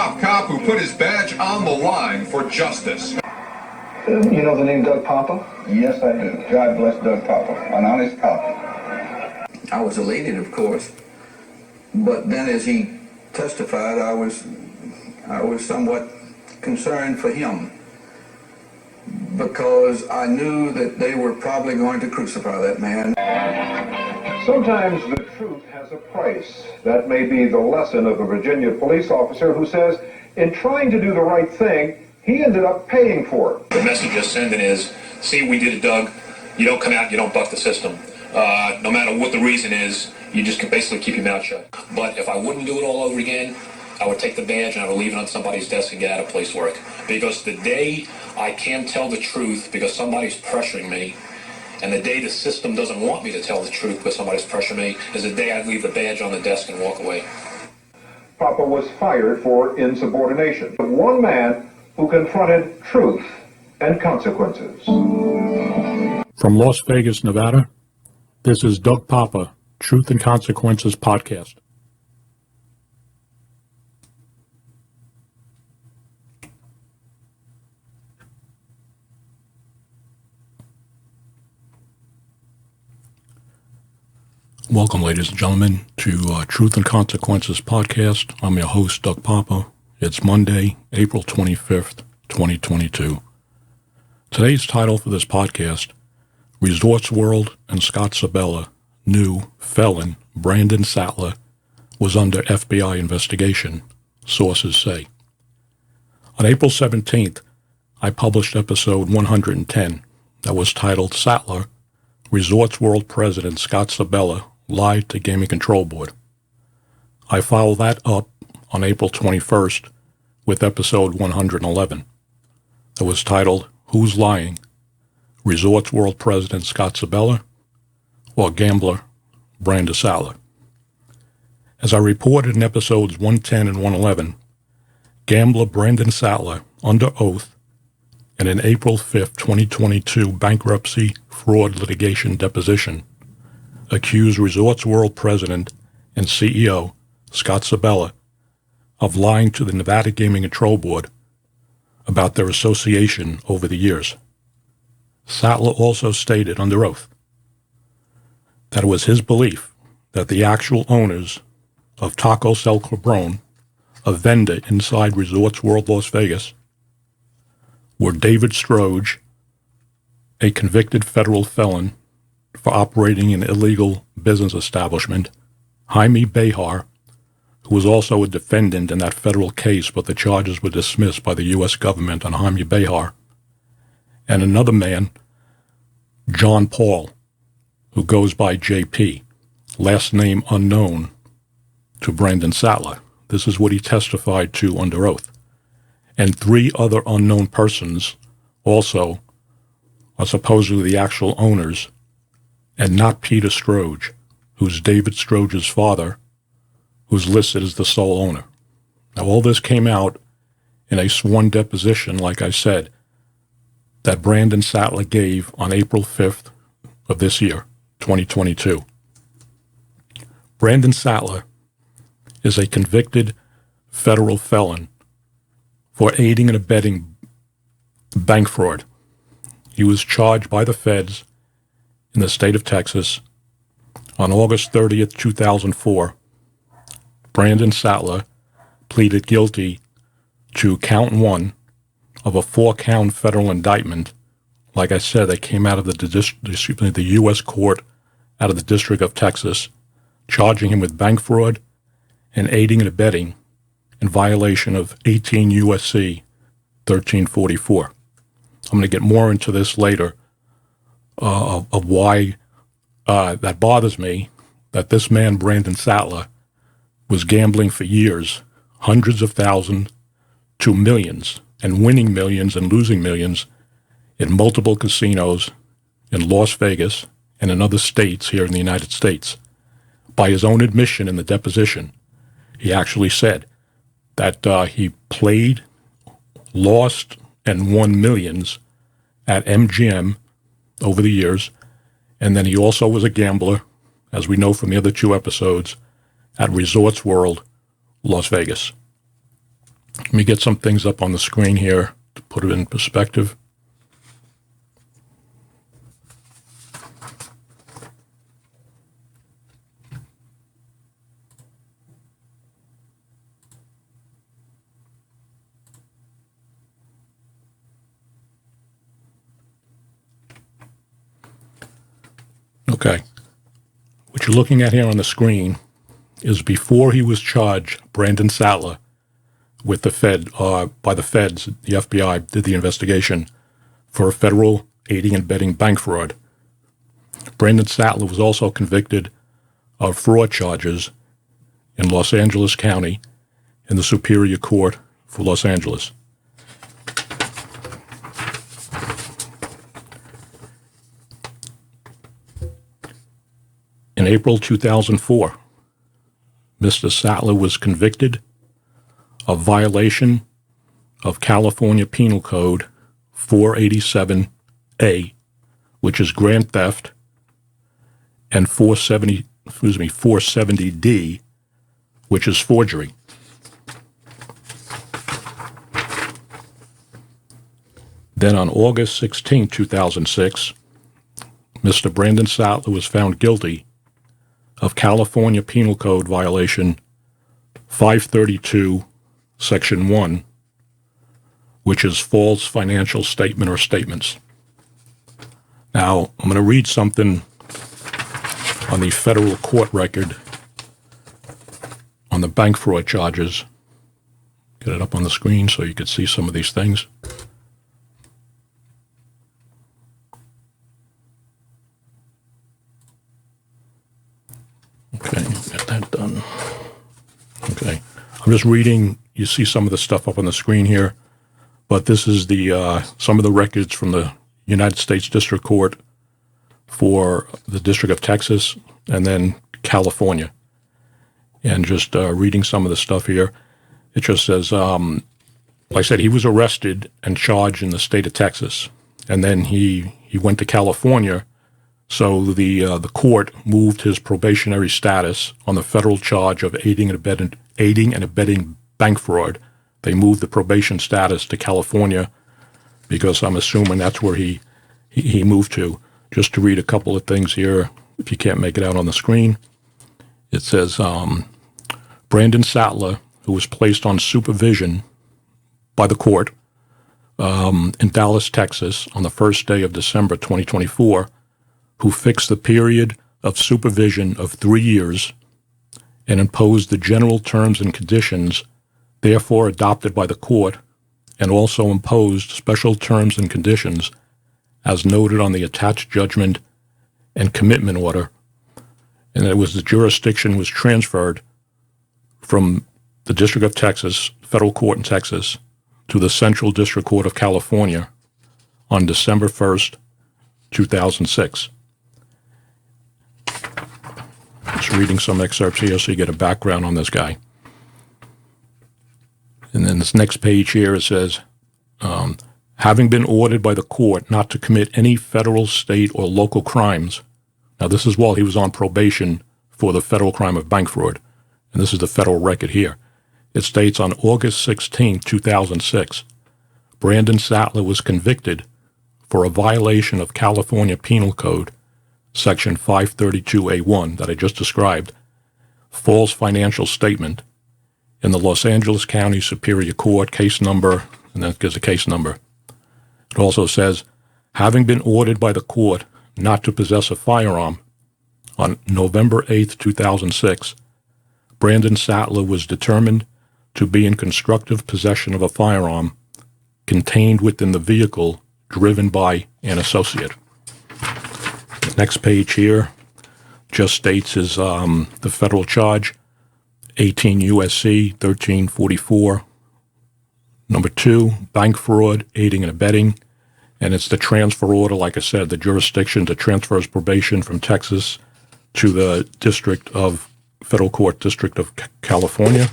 top cop who put his badge on the line for justice. You know the name Doug Poppa? Yes, I do. God bless Doug Poppa, an honest cop. I was elated, of course, but then as he testified, I was somewhat concerned for him, because I knew that they were probably going to crucify that man. Sometimes the truth has a price. That may be the lesson of a Virginia police officer who says, in trying to do the right thing, he ended up paying for it. The message you're sending is, see, we did it, Doug. You don't come out, you don't buck the system. No matter what the reason is, you just can basically keep your mouth shut. But if I wouldn't do it all over again, I would take the badge and I would leave it on somebody's desk and get out of police work. Because the day I can't tell the truth because somebody's pressuring me, and the day the system doesn't want me to tell the truth because somebody's pressuring me, is the day I'd leave the badge on the desk and walk away. Poppa was fired for insubordination. One man who confronted truth and consequences. From Las Vegas, Nevada, this is Doug Poppa, Truth and Consequences Podcast. Welcome, ladies and gentlemen, to Truth and Consequences Podcast. I'm your host, Doug Poppa. It's Monday, April 25th, 2022. Today's title for this podcast, Resorts World and Scott Sibella knew felon Brandon Sattler was under FBI investigation, sources say. On April 17th, I published episode 110 that was titled Sattler, Resorts World President Scott Sibella lied to Gaming Control Board. I followed that up on April 21st with episode 111 that was titled Who's Lying? Resorts World President Scott Sibella or Gambler Brandon Sattler. As I reported in episodes 110 and 111, Gambler Brandon Sattler, under oath, in an April 5th, 2022 bankruptcy fraud litigation deposition, accused Resorts World President and CEO Scott Sibella of lying to the Nevada Gaming Control Board about their association over the years. Sattler also stated under oath that it was his belief that the actual owners of Taco Cell Cabron, a vendor inside Resorts World Las Vegas, were David Stroge, a convicted federal felon for operating an illegal business establishment, Jaime Behar, who was also a defendant in that federal case, but the charges were dismissed by the U.S. government on Jaime Behar, and another man, John Paul, who goes by JP, last name unknown to Brandon Sattler. This is what he testified to under oath. And three other unknown persons also are supposedly the actual owners, and not Peter Stroge, who's David Stroge's father, who's listed as the sole owner. Now, all this came out in a sworn deposition, like I said, that Brandon Sattler gave on April 5th of this year, 2022. Brandon Sattler is a convicted federal felon for aiding and abetting bank fraud. He was charged by the feds in the state of Texas on August 30th, 2004. Brandon Sattler pleaded guilty to count one of a 4-count federal indictment. Like I said, they came out of the U.S. court out of the District of Texas, charging him with bank fraud and aiding and abetting in violation of 18 U.S.C. 1344. I'm going to get more into this later of why that bothers me, that this man, Brandon Sattler, was gambling for years, hundreds of thousands to millions, and winning millions and losing millions in multiple casinos in Las Vegas and in other states here in the United States. By his own admission in the deposition, he actually said that he played, lost, and won millions at MGM over the years, and then he also was a gambler, as we know from the other two episodes, at Resorts World, Las Vegas. Let me get some things up on the screen here to put it in perspective. Okay. What you're looking at here on the screen is before he was charged, Brandon Sattler, with the by the feds, the FBI did the investigation for federal aiding and abetting bank fraud. Brandon Sattler was also convicted of fraud charges in Los Angeles County in the Superior Court for Los Angeles. In April 2004, Mr. Sattler was convicted of violation of California Penal Code 487A, which is grand theft, and 470D, which is forgery. Then on August 16, 2006, Mr. Brandon Sattler was found guilty of California Penal Code violation 532, Section 1, which is false financial statement or statements. Now, I'm going to read something on the federal court record on the bank fraud charges. Get it up on the screen so you can see some of these things. Okay, get that done. Okay, I'm just reading. You see some of the stuff up on the screen here, but this is the some of the records from the United States District Court for the District of Texas and then California. And just reading some of the stuff here, it just says, like I said, he was arrested and charged in the state of Texas, and then he went to California. So the court moved his probationary status on the federal charge of aiding and abetting bank fraud. They moved the probation status to California because I'm assuming that's where he moved to. Just to read a couple of things here, if you can't make it out on the screen, it says Brandon Sattler, who was placed on supervision by the court in Dallas, Texas, on the first day of December 2024, who fixed the period of supervision of 3 years and imposed the general terms and conditions therefore adopted by the court, and also imposed special terms and conditions as noted on the attached judgment and commitment order, and it was the jurisdiction was transferred from the District of Texas, federal court in Texas, to the Central District Court of California on December 1st, 2006. Just reading some excerpts here so you get a background on this guy. And then this next page here, it says, having been ordered by the court not to commit any federal, state, or local crimes. Now, this is while he was on probation for the federal crime of bank fraud. And this is the federal record here. It states on August 16, 2006, Brandon Sattler was convicted for a violation of California Penal Code, Section 532A1 that I just described, false financial statement, in the Los Angeles County Superior Court, case number, and then it gives a case number. It also says, having been ordered by the court not to possess a firearm on November 8, 2006, Brandon Sattler was determined to be in constructive possession of a firearm contained within the vehicle driven by an associate. The next page here just states is the federal charge, 18 U.S.C. 1344, number 2, bank fraud, aiding and abetting, and it's the transfer order, like I said, the jurisdiction to transfer his probation from Texas to the District of Federal Court District of California.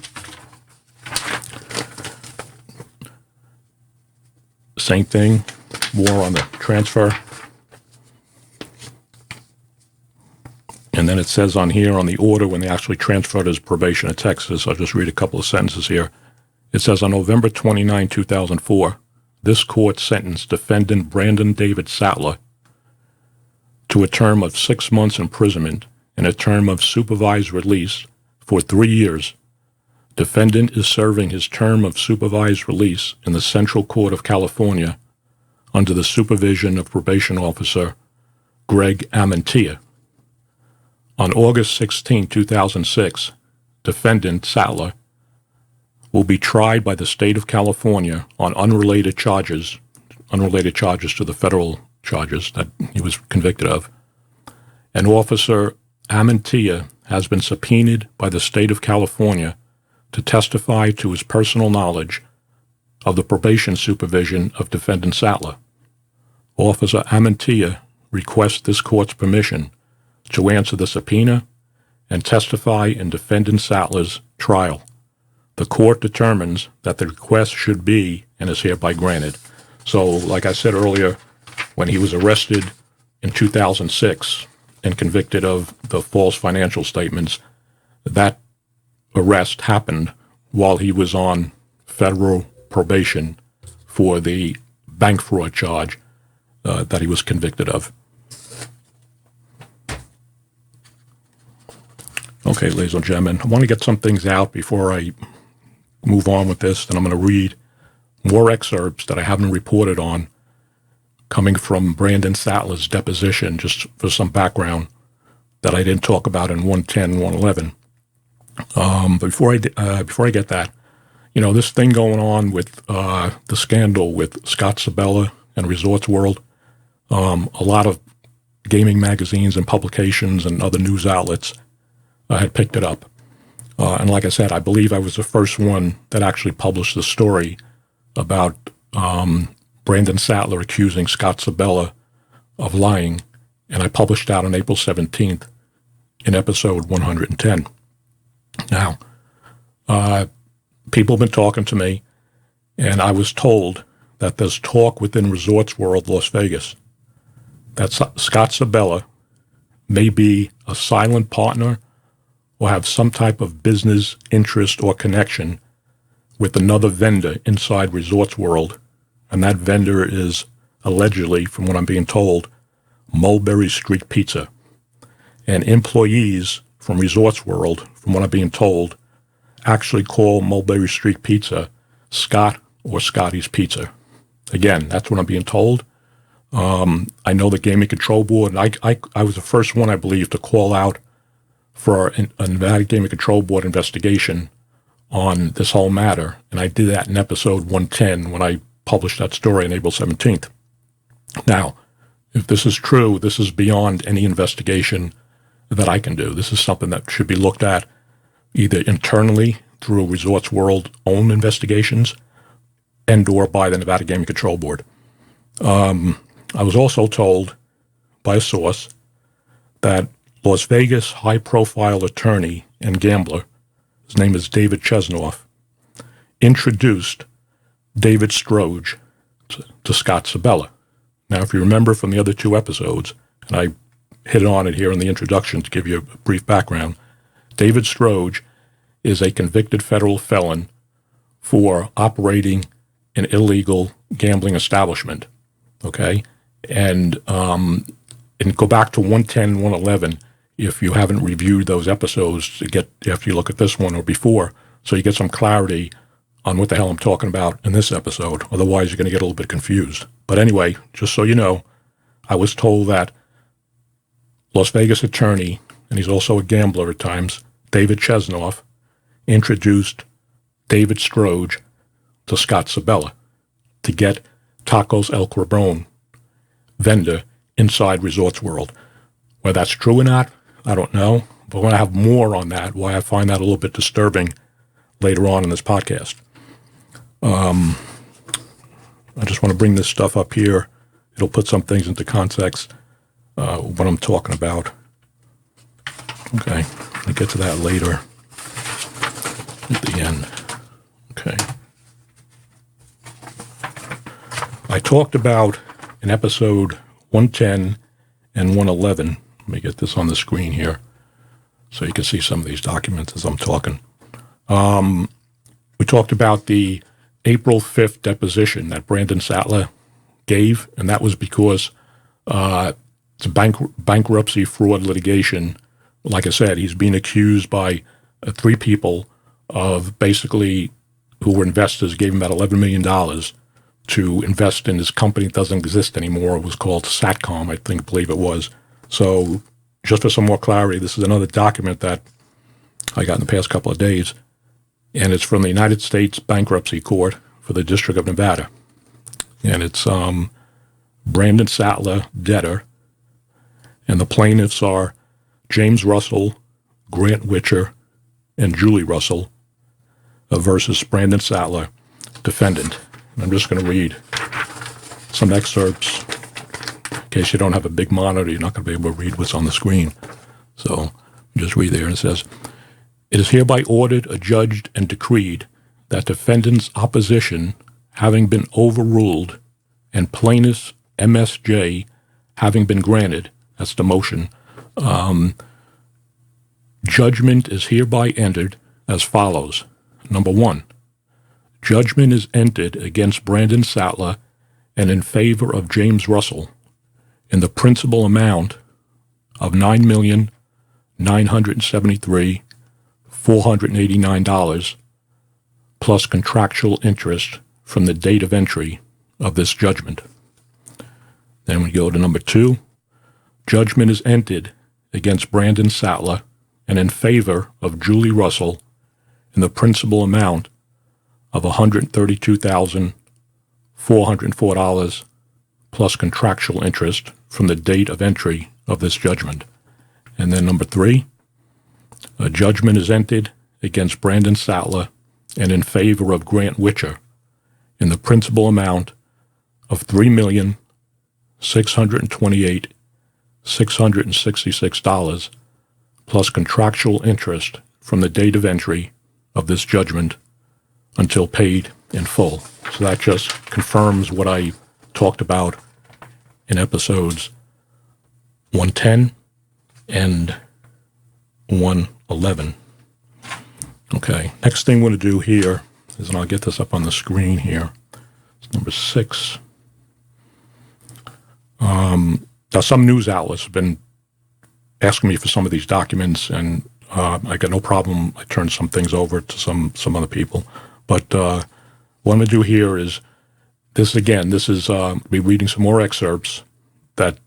Same thing, more on the transfer. And then it says on here on the order when they actually transferred his probation to Texas, I'll just read a couple of sentences here. It says on November 29, 2004, this court sentenced defendant Brandon David Sattler to a term of 6 months imprisonment and a term of supervised release for 3 years. Defendant is serving his term of supervised release in the Central Court of California under the supervision of probation officer Greg Amantia. On August 16, 2006, defendant Sattler will be tried by the state of California on unrelated charges to the federal charges that he was convicted of. And Officer Amantia has been subpoenaed by the state of California to testify to his personal knowledge of the probation supervision of defendant Sattler. Officer Amantia requests this court's permission to answer the subpoena and testify in defendant Sattler's trial. The court determines that the request should be and is hereby granted. So, like I said earlier, when he was arrested in 2006 and convicted of the false financial statements, that arrest happened while he was on federal probation for the bank fraud charge that he was convicted of. Okay, ladies and gentlemen, I want to get some things out before I move on with this, and I'm going to read more excerpts that I haven't reported on coming from Brandon Sattler's deposition, just for some background that I didn't talk about in 110, 111. Before I get that, this thing going on with the scandal with Scott Sibella and Resorts World, a lot of gaming magazines and publications and other news outlets had picked it up. And like I said, I believe I was the first one that actually published the story about Brandon Sattler accusing Scott Sibella of lying, and I published that on April 17th in episode 110. Now, people have been talking to me, and I was told that there's talk within Resorts World Las Vegas that Scott Sibella may be a silent partner or have some type of business interest or connection with another vendor inside Resorts World, and that vendor is allegedly, from what I'm being told, Mulberry Street Pizza. And employees from Resorts World, from what I'm being told, actually call Mulberry Street Pizza Scott or Scotty's Pizza. Again, that's what I'm being told. I know the Gaming Control Board, and I was the first one, I believe, to call out for a Nevada Gaming Control Board investigation on this whole matter, and I did that in episode 110 when I published that story on April 17th. Now, if this is true, this is beyond any investigation that I can do. This is something that should be looked at either internally through Resorts World own investigations and or by the Nevada Gaming Control Board. I was also told by a source that Las Vegas high-profile attorney and gambler, his name is David Chesnoff, introduced David Stroge to Scott Sibella. Now, if you remember from the other two episodes, and I hit on it here in the introduction to give you a brief background, David Stroge is a convicted federal felon for operating an illegal gambling establishment, okay? And go back to 110, 111, if you haven't reviewed those episodes to get after you look at this one or before, so you get some clarity on what the hell I'm talking about in this episode. Otherwise, you're going to get a little bit confused. But anyway, just so you know, I was told that Las Vegas attorney, and he's also a gambler at times, David Chesnoff, introduced David Stroge to Scott Sibella to get Tacos El Cabron vendor inside Resorts World. Whether that's true or not, I don't know. But when I have more on that, why I find that a little bit disturbing later on in this podcast. I just want to bring this stuff up here. It'll put some things into context, what I'm talking about. Okay, I'll get to that later at the end. Okay. I talked about in episode 110 and 111. Let me get this on the screen here so you can see some of these documents as I'm talking. we talked about the April 5th deposition that Brandon Sattler gave, and that was because it's a bankruptcy fraud litigation. Like I said, he's being accused by three people of basically who were investors, gave him about $11 million to invest in this company that doesn't exist anymore. It was called Satcom, I believe it was. So just for some more clarity, this is another document that I got in the past couple of days, and it's from the United States Bankruptcy Court for the District of Nevada. And it's Brandon Sattler, debtor, and the plaintiffs are James Russell, Grant Witcher, and Julie Russell versus Brandon Sattler, defendant. And I'm just going to read some excerpts. In case you don't have a big monitor, you're not going to be able to read what's on the screen. So just read there, and it says, "It is hereby ordered, adjudged, and decreed that defendant's opposition having been overruled and plaintiff's MSJ having been granted," that's the motion, judgment is hereby entered as follows. Number one, judgment is entered against Brandon Sattler and in favor of James Russell in the principal amount of $9,973,489 plus contractual interest from the date of entry of this judgment. Then we go to number two. Judgment is entered against Brandon Sattler and in favor of Julie Russell in the principal amount of $132,404 plus contractual interest from the date of entry of this judgment. And then number three, a judgment is entered against Brandon Sattler and in favor of Grant Witcher in the principal amount of $3,628,666 plus contractual interest from the date of entry of this judgment until paid in full. So that just confirms what I talked about in episodes 110 and 111. Okay, next thing we're going to do here is, and I'll get this up on the screen here, it's number 6. Now, some news outlets have been asking me for some of these documents, and I got no problem. I turned some things over to some other people. But what I'm going to do here is this is be reading some more excerpts that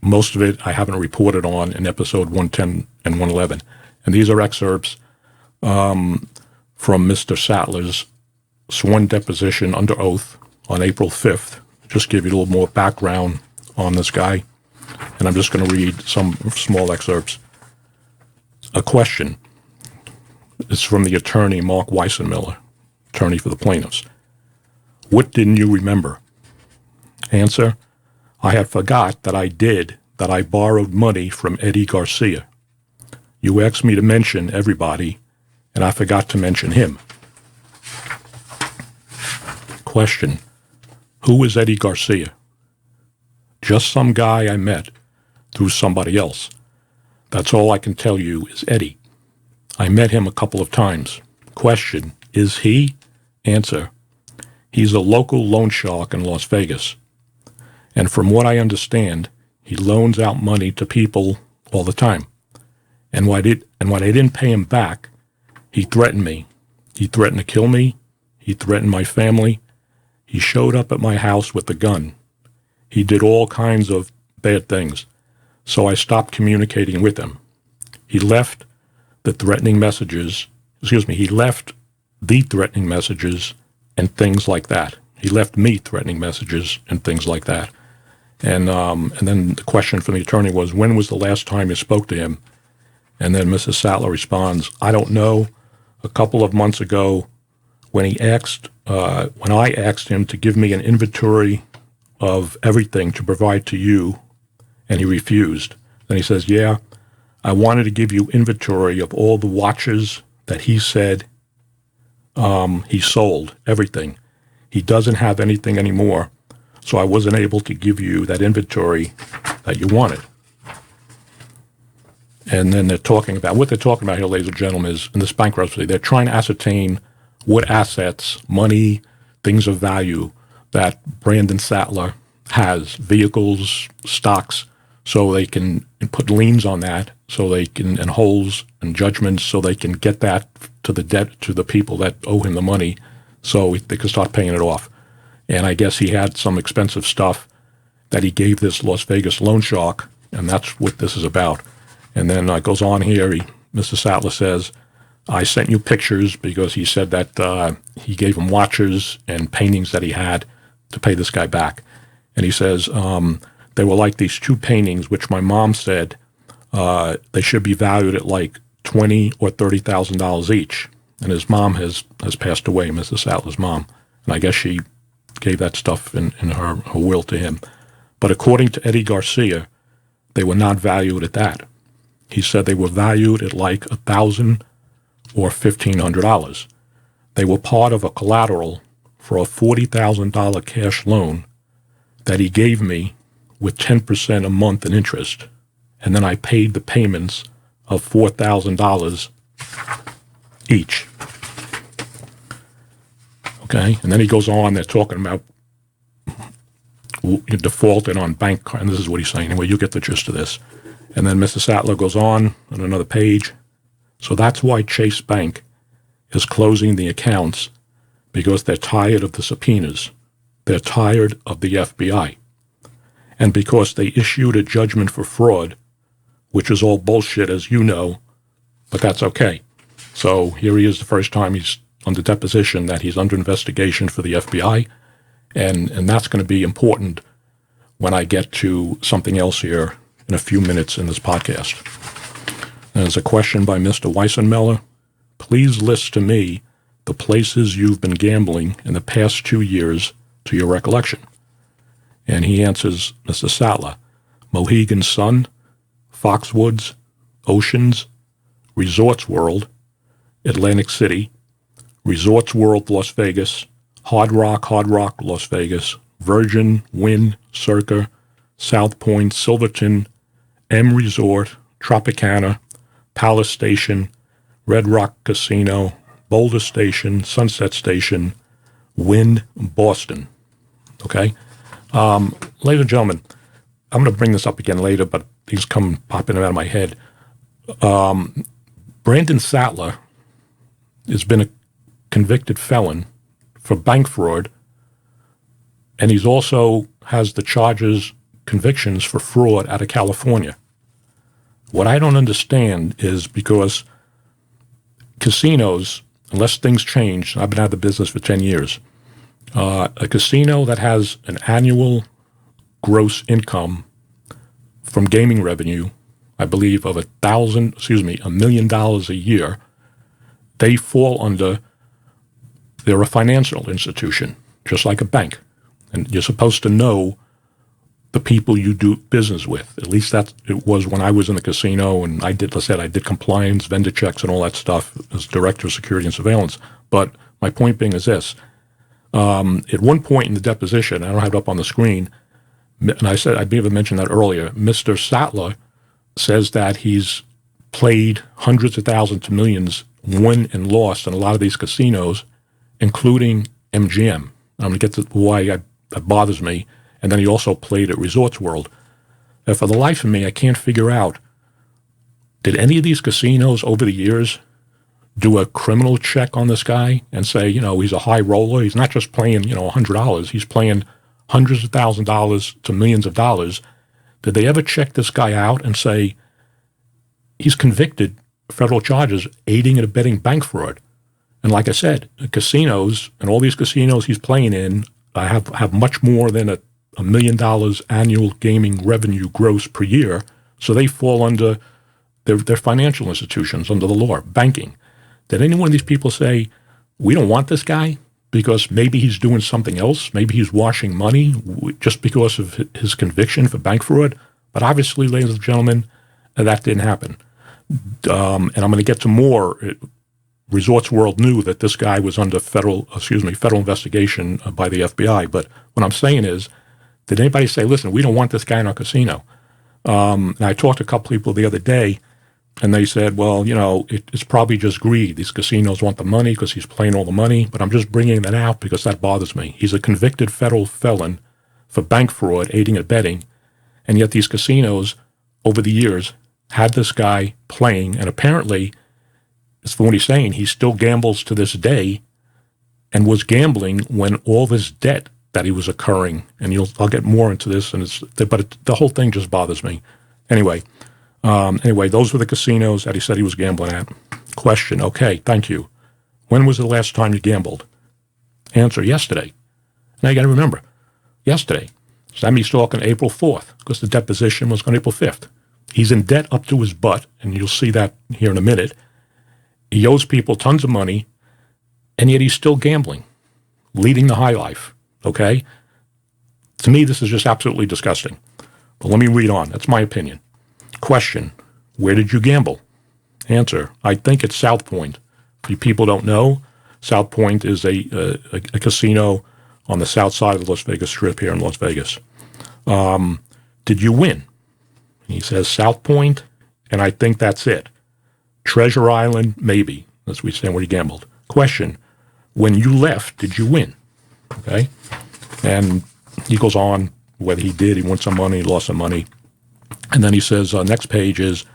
most of it I haven't reported on in episode 110 and 111. And these are excerpts from Mr. Sattler's sworn deposition under oath on April 5th. Just give you a little more background on this guy. And I'm just going to read some small excerpts. A question. It's from the attorney, Mark Weissenmiller, attorney for the plaintiffs. What didn't you remember? Answer. I had forgot that I borrowed money from Eddie Garcia. You asked me to mention everybody, and I forgot to mention him. Question. Who is Eddie Garcia? Just some guy I met through somebody else. That's all I can tell you is Eddie. I met him a couple of times. Question. Is he? Answer. He's a local loan shark in Las Vegas. And from what I understand, he loans out money to people all the time. And when I didn't pay him back, he threatened me. He threatened to kill me. He threatened my family. He showed up at my house with a gun. He did all kinds of bad things. So I stopped communicating with him. He left the threatening messages and things like that. He left me threatening messages and things like that. And then the question from the attorney was, when was the last time you spoke to him? And then Mrs. Sattler responds, I don't know. A couple of months ago, when I asked him to give me an inventory of everything to provide to you, and he refused. Then he says, yeah, I wanted to give you inventory of all the watches that he said he sold, everything. He doesn't have anything anymore, so I wasn't able to give you that inventory that you wanted. And then what they're talking about here, ladies and gentlemen, is in this bankruptcy, they're trying to ascertain what assets, money, things of value that Brandon Sattler has, vehicles, stocks, so they can put liens on that, so they can, and holds and judgments, so they can get that to the people that owe him the money, so they can start paying it off. And I guess he had some expensive stuff that he gave this Las Vegas loan shark, and that's what this is about. And then it goes on here, Mr. Sattler says, I sent you pictures because he said that he gave him watches and paintings that he had to pay this guy back. And he says, they were like these two paintings, which my mom said they should be valued at like $20,000 or $30,000 each. And his mom has passed away, Mrs. Sattler's mom. And I guess she gave that stuff in her will to him. But according to Eddie Garcia, they were not valued at that. He said they were valued at like $1,000 or $1,500. They were part of a collateral for a $40,000 cash loan that he gave me with 10% a month in interest. And then I paid the payments of $4,000 each. Okay, and then he goes on, they're talking about defaulted on bank card, and this is what he's saying. Anyway, you get the gist of this. And then Mr. Sattler goes on another page. So that's why Chase Bank is closing the accounts, because they're tired of the subpoenas. They're tired of the FBI. And because they issued a judgment for fraud, which is all bullshit, as you know, but that's okay. So here he is, the first time he's under deposition, that he's under investigation for the FBI, and that's going to be important when I get to something else here in a few minutes in this podcast. And there's a question by Mr. Weissenmeller. Please list to me the places you've been gambling in the past 2 years to your recollection. And he answers, Mr. Sattler, Mohegan Sun, Foxwoods, Oceans, Resorts World, Atlantic City, Resorts World Las Vegas, Hard Rock, Las Vegas, Virgin, Wynn, Circa, South Point, Silverton, M Resort, Tropicana, Palace Station, Red Rock Casino, Boulder Station, Sunset Station, Wynn, Boston. Okay? Ladies and gentlemen, I'm going to bring this up again later, but these come popping out of my head. Brandon Sattler has been a convicted felon for bank fraud, and he's also has the convictions for fraud out of California. What I don't understand is because casinos, unless things change, I've been out of the business for 10 years, a casino that has an annual gross income from gaming revenue, I believe, of $1 million a year, they fall under, they're a financial institution, just like a bank. And you're supposed to know the people you do business with. At least it was when I was in the casino, and I did compliance, vendor checks, and all that stuff as director of security and surveillance. But my point being is this. At one point in the deposition, I don't have it up on the screen, and I said, I may have mentioned that earlier, Mr. Sattler says that he's played hundreds of thousands to millions, won and lost in a lot of these casinos, including MGM. I'm going to get to why that bothers me. And then he also played at Resorts World. And for the life of me, I can't figure out, did any of these casinos over the years do a criminal check on this guy and say, he's a high roller. He's not just playing, $100. He's playing hundreds of thousands of dollars to millions of dollars. Did they ever check this guy out and say, he's convicted of federal charges, aiding and abetting bank fraud? And like I said, casinos and all these casinos he's playing in have much more than $1 million annual gaming revenue gross per year. So they fall under, they're financial institutions under the law, banking. Did any one of these people say, we don't want this guy because maybe he's doing something else? Maybe he's washing money just because of his conviction for bank fraud? But obviously, ladies and gentlemen, that didn't happen. And I'm going to get to more. Resorts World knew that this guy was under federal investigation by the FBI. But what I'm saying is, did anybody say, listen, we don't want this guy in our casino? And I talked to a couple people the other day And they said, well, it's probably just greed. These casinos want the money because he's playing all the money. But I'm just bringing that out because that bothers me. He's a convicted federal felon for bank fraud, aiding and abetting. And yet these casinos, over the years, had this guy playing. And apparently, as for what he's saying, he still gambles to this day and was gambling when all this debt that he was incurring. And I'll get more into this. But the whole thing just bothers me. Anyway, those were the casinos that he said he was gambling at. Question, okay, thank you. When was the last time you gambled? Answer, yesterday. Now you got to remember, yesterday. So that means he's talking April 4th, because the deposition was on April 5th. He's in debt up to his butt, and you'll see that here in a minute. He owes people tons of money, and yet he's still gambling, leading the high life, okay? To me, this is just absolutely disgusting. But let me read on. That's my opinion. Question, where did you gamble? Answer, I think it's South Point. For you people don't know, South Point is a casino on the south side of the Las Vegas Strip here in Las Vegas. Did you win? He says South Point, and I think that's it. Treasure Island, maybe. As we say where he gambled. Question, when you left, did you win? Okay? And he goes on whether he did, he won some money, he lost some money. And then he says, next page is,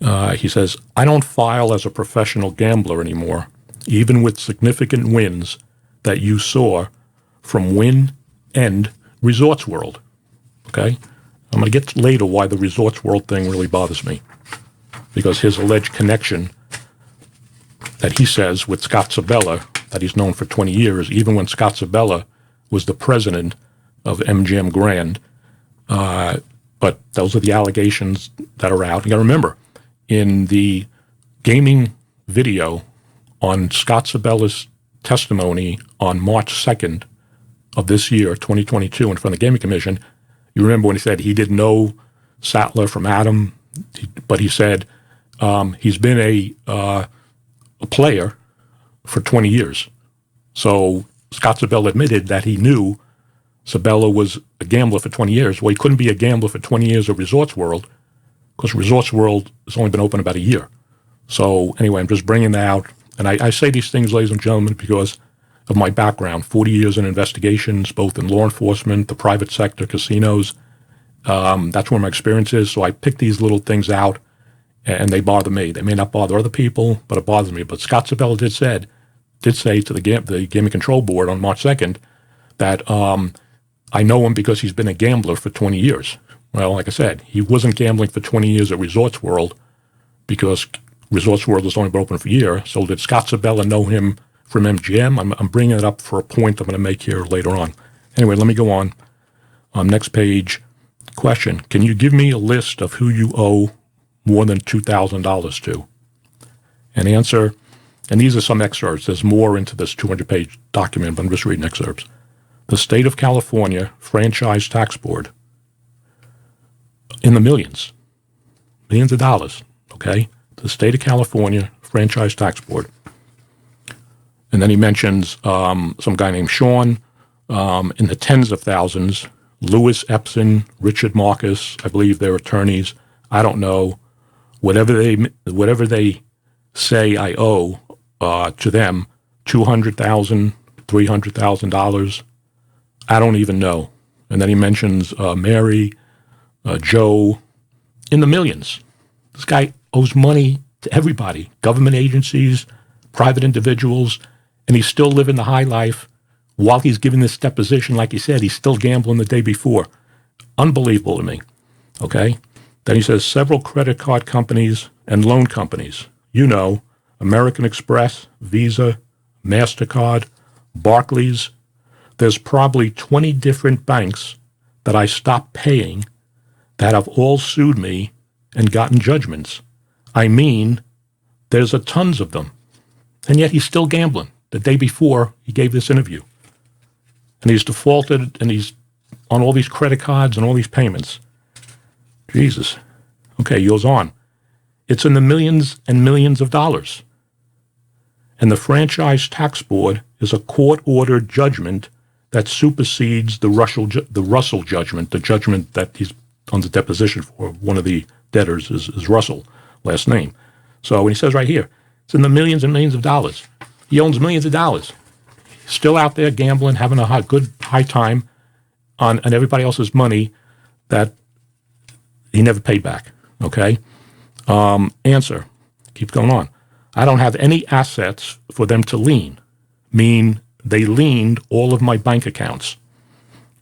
he says, I don't file as a professional gambler anymore, even with significant wins that you saw from Win End Resorts World. Okay? I'm going to get later why the Resorts World thing really bothers me. Because his alleged connection that he says with Scott Sibella, that he's known for 20 years, even when Scott Sibella was the president of MGM Grand. But those are the allegations that are out. You got to remember, in the gaming video on Scott Sibella's testimony on March 2nd of this year, 2022, in front of the Gaming Commission, you remember when he said he didn't know Sattler from Adam, but he said he's been a player for 20 years. So Scott Sibella admitted that he knew Sibella was a gambler for 20 years. Well, he couldn't be a gambler for 20 years at Resorts World because Resorts World has only been open about a year. So anyway, I'm just bringing that out. And I say these things, ladies and gentlemen, because of my background, 40 years in investigations, both in law enforcement, the private sector, casinos. That's where my experience is. So I pick these little things out, and they bother me. They may not bother other people, but it bothers me. But Scott Sibella did say to the Gaming Control Board on March 2nd that I know him because he's been a gambler for 20 years. Well, like I said, he wasn't gambling for 20 years at Resorts World because Resorts World was only been open for a year. So did Scott Sibella know him from MGM? I'm bringing it up for a point I'm going to make here later on. Anyway, let me go on. Next page. Question, can you give me a list of who you owe more than $2,000 to? And answer, and these are some excerpts. There's more into this 200-page document, but I'm just reading excerpts. The State of California Franchise Tax Board, in the millions of dollars, okay? The State of California Franchise Tax Board. And then he mentions some guy named Sean in the tens of thousands, Louis Epson, Richard Marcus, I believe they're attorneys. I don't know. Whatever they say I owe to them, $200,000, $300,000, I don't even know. And then he mentions Mary, Joe, in the millions. This guy owes money to everybody, government agencies, private individuals, and he's still living the high life while he's giving this deposition. Like he said, he's still gambling the day before. Unbelievable to me, okay? Then he says several credit card companies and loan companies. You know, American Express, Visa, MasterCard, Barclays. There's probably 20 different banks that I stopped paying that have all sued me and gotten judgments. I mean, there's a tons of them. And yet he's still gambling the day before he gave this interview. And he's defaulted, and he's on all these credit cards and all these payments. Jesus. Okay, he goes on. It's in the millions and millions of dollars. And the Franchise Tax Board is a court-ordered judgment that supersedes the Russell judgment, the judgment that he's on the deposition for. One of the debtors is Russell. last name. So when he says right here, it's in the millions and millions of dollars. He owns millions of dollars. Still out there gambling, having a good high time on everybody else's money that he never paid back. Okay? Answer. Keeps going on. I don't have any assets for them to lien. Mean they liened all of my bank accounts.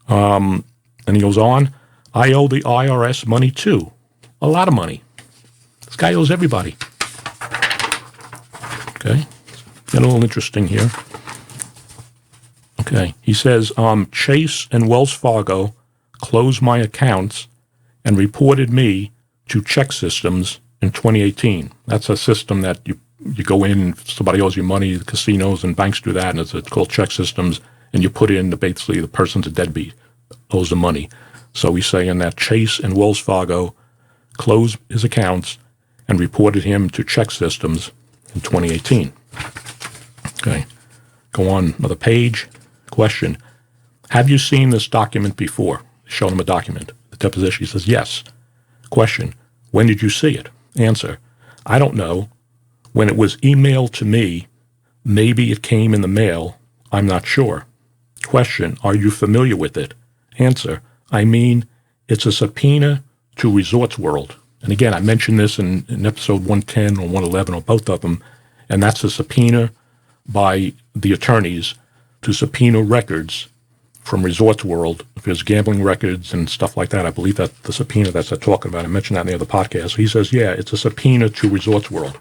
And he goes on. I owe the IRS money too. A lot of money. This guy owes everybody. Okay? Get a little interesting here. Okay. He says, Chase and Wells Fargo closed my accounts and reported me to check systems in 2018. That's a system that you go in, somebody owes you money, the casinos and banks do that, and it's called check systems, and you put in basically the person's a deadbeat, owes the money. So he's saying that Chase and Wells Fargo closed his accounts and reported him to check systems in 2018. Okay. Go on another page. Question. Have you seen this document before? Show him a document. The deposition. He says, yes. Question. When did you see it? Answer. I don't know. When it was emailed to me, maybe it came in the mail. I'm not sure. Question. Are you familiar with it? Answer. I mean, it's a subpoena to Resorts World. And again, I mentioned this in episode 110 or 111 or both of them, and that's a subpoena by the attorneys to subpoena records from Resorts World. If there's gambling records and stuff like that, I believe that the subpoena that's they're talking about, I mentioned that in the other podcast. So he says, yeah, it's a subpoena to Resorts World.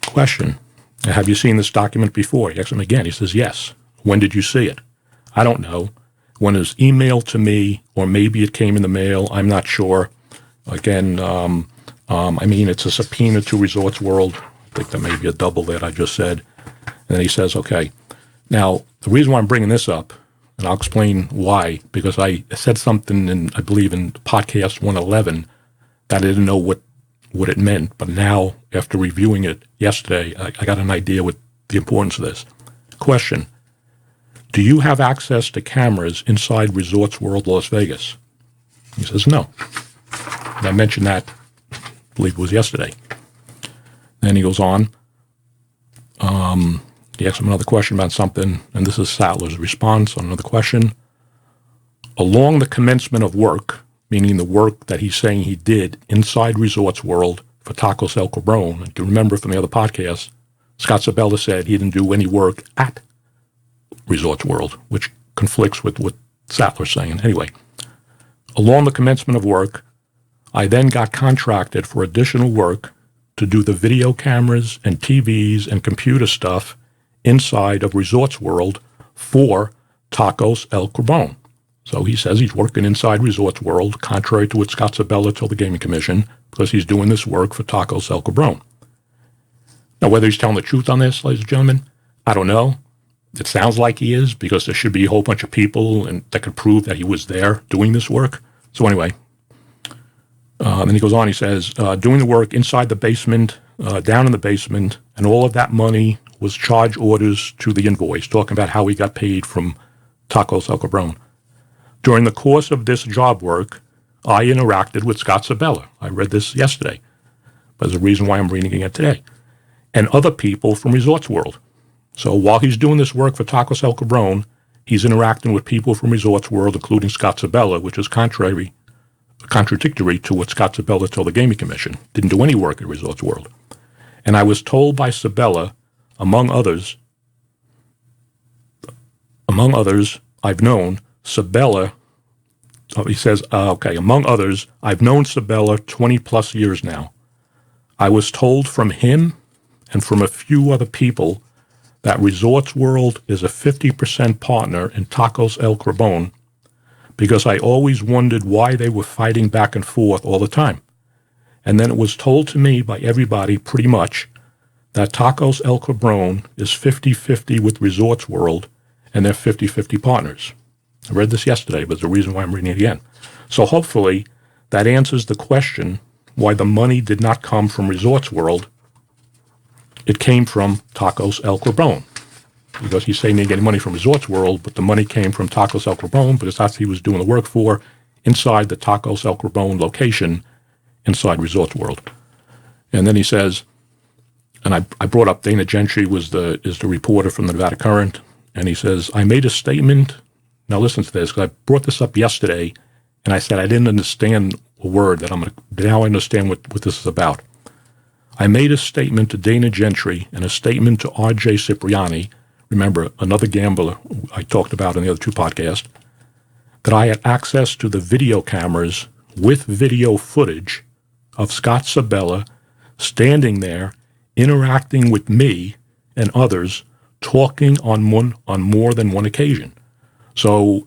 Question. Have you seen this document before? He asks him again. He says, yes. When did you see it? I don't know. When it was emailed to me, or maybe it came in the mail, I'm not sure. Again, I mean, it's a subpoena to Resorts World. I think that may be a double that I just said. And then he says, okay. Now, the reason why I'm bringing this up, and I'll explain why, because I said something, I believe in podcast 111, that I didn't know what it meant. But now, after reviewing it yesterday, I got an idea what the importance of this. Question. Do you have access to cameras inside Resorts World Las Vegas? He says, no. And I mentioned that, I believe it was yesterday. Then he goes on. He asks him another question about something, and this is Sattler's response on another question. Along the commencement of work, meaning the work that he's saying he did inside Resorts World for Tacos El Cabron, and you remember from the other podcast, Scott Sibella said he didn't do any work at Resorts World, which conflicts with what Sattler's saying. Anyway, along the commencement of work, I then got contracted for additional work to do the video cameras and TVs and computer stuff inside of Resorts World for Tacos El Cabron. So he says he's working inside Resorts World, contrary to what Scott Sibella told the Gaming Commission, because he's doing this work for Tacos El Cabron. Now, whether he's telling the truth on this, ladies and gentlemen, I don't know. It sounds like he is, because there should be a whole bunch of people that could prove that he was there doing this work. So anyway, then he goes on, he says, doing the work inside the basement, down in the basement, and all of that money was charge orders to the invoice, talking about how he got paid from Tacos El Cabron. During the course of this job work, I interacted with Scott Sibella. I read this yesterday, but there's a reason why I'm reading it today. And other people from Resorts World. So while he's doing this work for Tacos El Cabron, he's interacting with people from Resorts World, including Scott Sibella, which is contradictory to what Scott Sibella told the Gaming Commission. Didn't do any work at Resorts World. And I was told by Sibella, among others, I've known Sibella, he says, among others, I've known Sibella 20 plus years now. I was told from him and from a few other people that Resorts World is a 50% partner in Tacos El Cabron, because I always wondered why they were fighting back and forth all the time. And then it was told to me by everybody pretty much that Tacos El Cabron is 50-50 with Resorts World, and they're 50-50 partners. I read this yesterday, but there's a reason why I'm reading it again. So hopefully that answers the question why the money did not come from Resorts World. It came from Tacos El Cabron, because he's saying he didn't get any money from Resorts World, but the money came from Tacos El Cabron, because that's what he was doing the work for inside the Tacos El Cabron location inside Resorts World. And then he says, and I brought up Dana Gentry is the reporter from the Nevada Current, and he says, I made a statement. Now listen to this, because I brought this up yesterday, and I said I didn't understand a word now I understand what this is about. I made a statement to Dana Gentry and a statement to R.J. Cipriani, remember, another gambler I talked about in the other two podcasts, that I had access to the video cameras with video footage of Scott Sibella standing there, interacting with me and others, talking on more than one occasion. So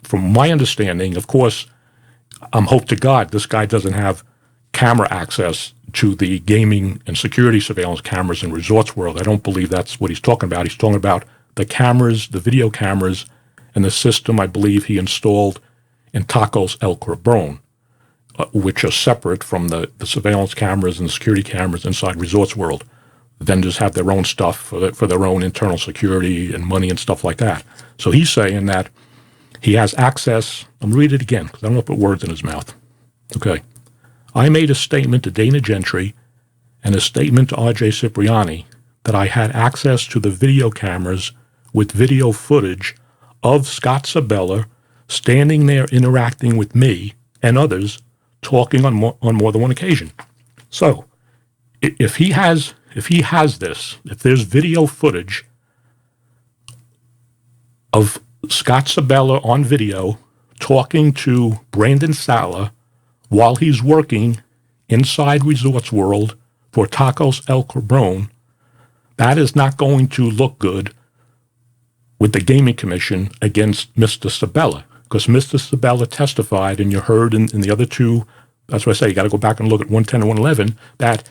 from my understanding, of course, I'm hope to God this guy doesn't have camera access to the gaming and security surveillance cameras in Resorts World. I don't believe that's what he's talking about. He's talking about the cameras, the video cameras, and the system I believe he installed in Tacos El Cabron, which are separate from the surveillance cameras and the security cameras inside Resorts World. The vendors have their own stuff for their own internal security and money and stuff like that. So he's saying that he has access. I'm going to read it again because I don't want to put words in his mouth. Okay. I made a statement to Dana Gentry and a statement to R.J. Cipriani that I had access to the video cameras with video footage of Scott Sibella standing there interacting with me and others, talking on more than one occasion. So if he has this, if there's video footage of Scott Sibella on video talking to Brandon Sattler while he's working inside Resorts World for Tacos El Cabron, that is not going to look good with the Gaming Commission against Mr. Sibella, because Mr. Sibella testified, and you heard in the other two, that's what I say, you got to go back and look at 110 and 111, that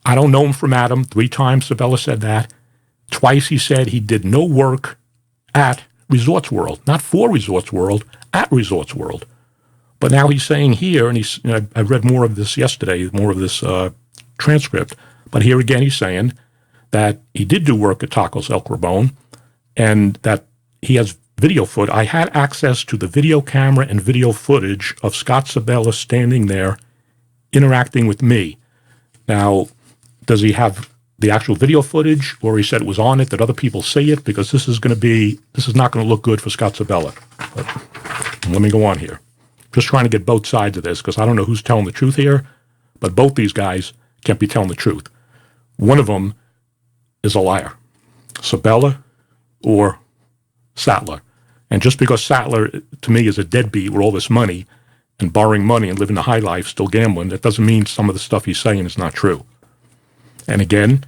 I don't know him from Adam. 3 times Sibella said that. Twice he said he did no work at Resorts World, not for Resorts World, at Resorts World. But now he's saying here, and I read more of this yesterday, more of this transcript, but here again he's saying that he did do work at Tacos El Cabron and that he has video footage. I had access to the video camera and video footage of Scott Sibella standing there interacting with me. Now, does he have the actual video footage, or he said it was on it, that other people see it? Because this is not going to look good for Scott Sibella. But let me go on here. Just trying to get both sides of this, because I don't know who's telling the truth here, but both these guys can't be telling the truth. One of them is a liar, Sibella or Sattler. And just because Sattler, to me, is a deadbeat with all this money and borrowing money and living the high life, still gambling, that doesn't mean some of the stuff he's saying is not true. And again,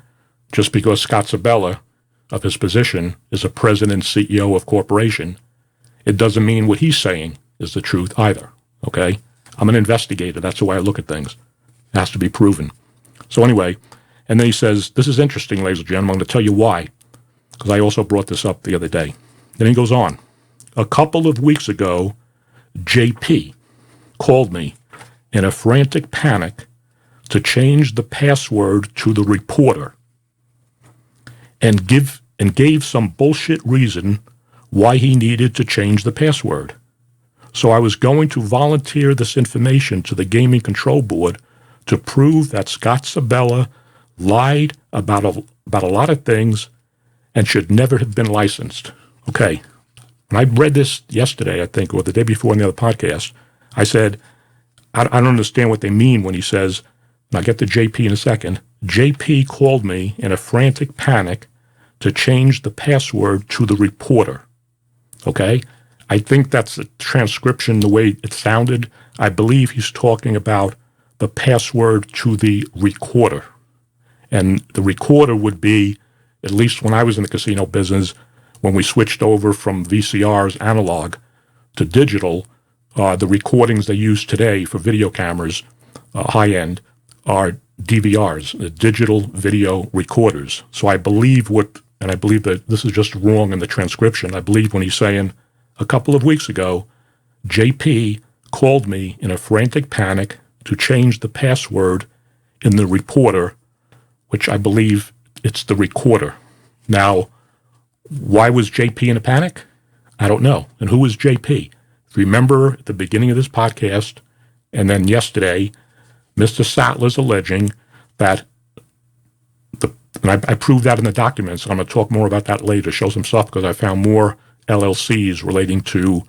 just because Scott Sibella, of his position, is a president, CEO of corporation, it doesn't mean what he's saying is the truth either, okay? I'm an investigator. That's the way I look at things. It has to be proven. So anyway, and then he says, this is interesting, ladies and gentlemen. I'm going to tell you why, because I also brought this up the other day. Then he goes on. A couple of weeks ago, JP called me in a frantic panic to change the password to the reporter and gave some bullshit reason why he needed to change the password. So I was going to volunteer this information to the Gaming Control Board to prove that Scott Sibella lied about a lot of things and should never have been licensed. Okay. When I read this yesterday, I think, or the day before in the other podcast, I said, I don't understand what they mean when he says, and I'll get to JP in a second, JP called me in a frantic panic to change the password to the reporter. Okay? I think that's the transcription, the way it sounded. I believe he's talking about the password to the recorder. And the recorder would be, at least when I was in the casino business, when we switched over from VCRs analog to digital, the recordings they use today for video cameras, high-end, are DVRs, digital video recorders. So I believe and I believe that this is just wrong in the transcription. I believe when he's saying, a couple of weeks ago, JP called me in a frantic panic to change the password in the reporter, which I believe it's the recorder. Now, why was JP in a panic? I don't know. And who is JP? Remember at the beginning of this podcast, and then yesterday, Mr. Sattler's alleging that and I proved that in the documents. I'm going to talk more about that later, show some stuff, because I found more LLCs relating to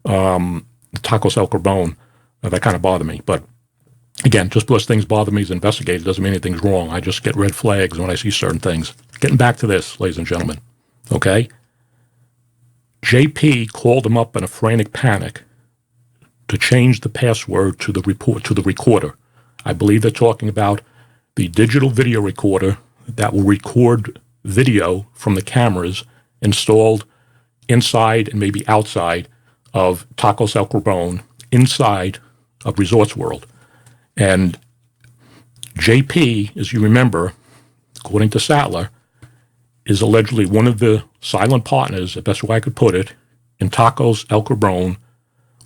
Tacos El Carbone that kind of bother me. But again, just because things bother me as investigated doesn't mean anything's wrong. I just get red flags when I see certain things. Getting back to this, ladies and gentlemen, okay? JP called him up in a frantic panic to change the password to the recorder. I believe they're talking about the digital video recorder that will record video from the cameras installed inside and maybe outside of Tacos El Carbone, inside of Resorts World. And JP, as you remember, according to Sattler, is allegedly one of the silent partners, the best way I could put it, in Tacos El Cabron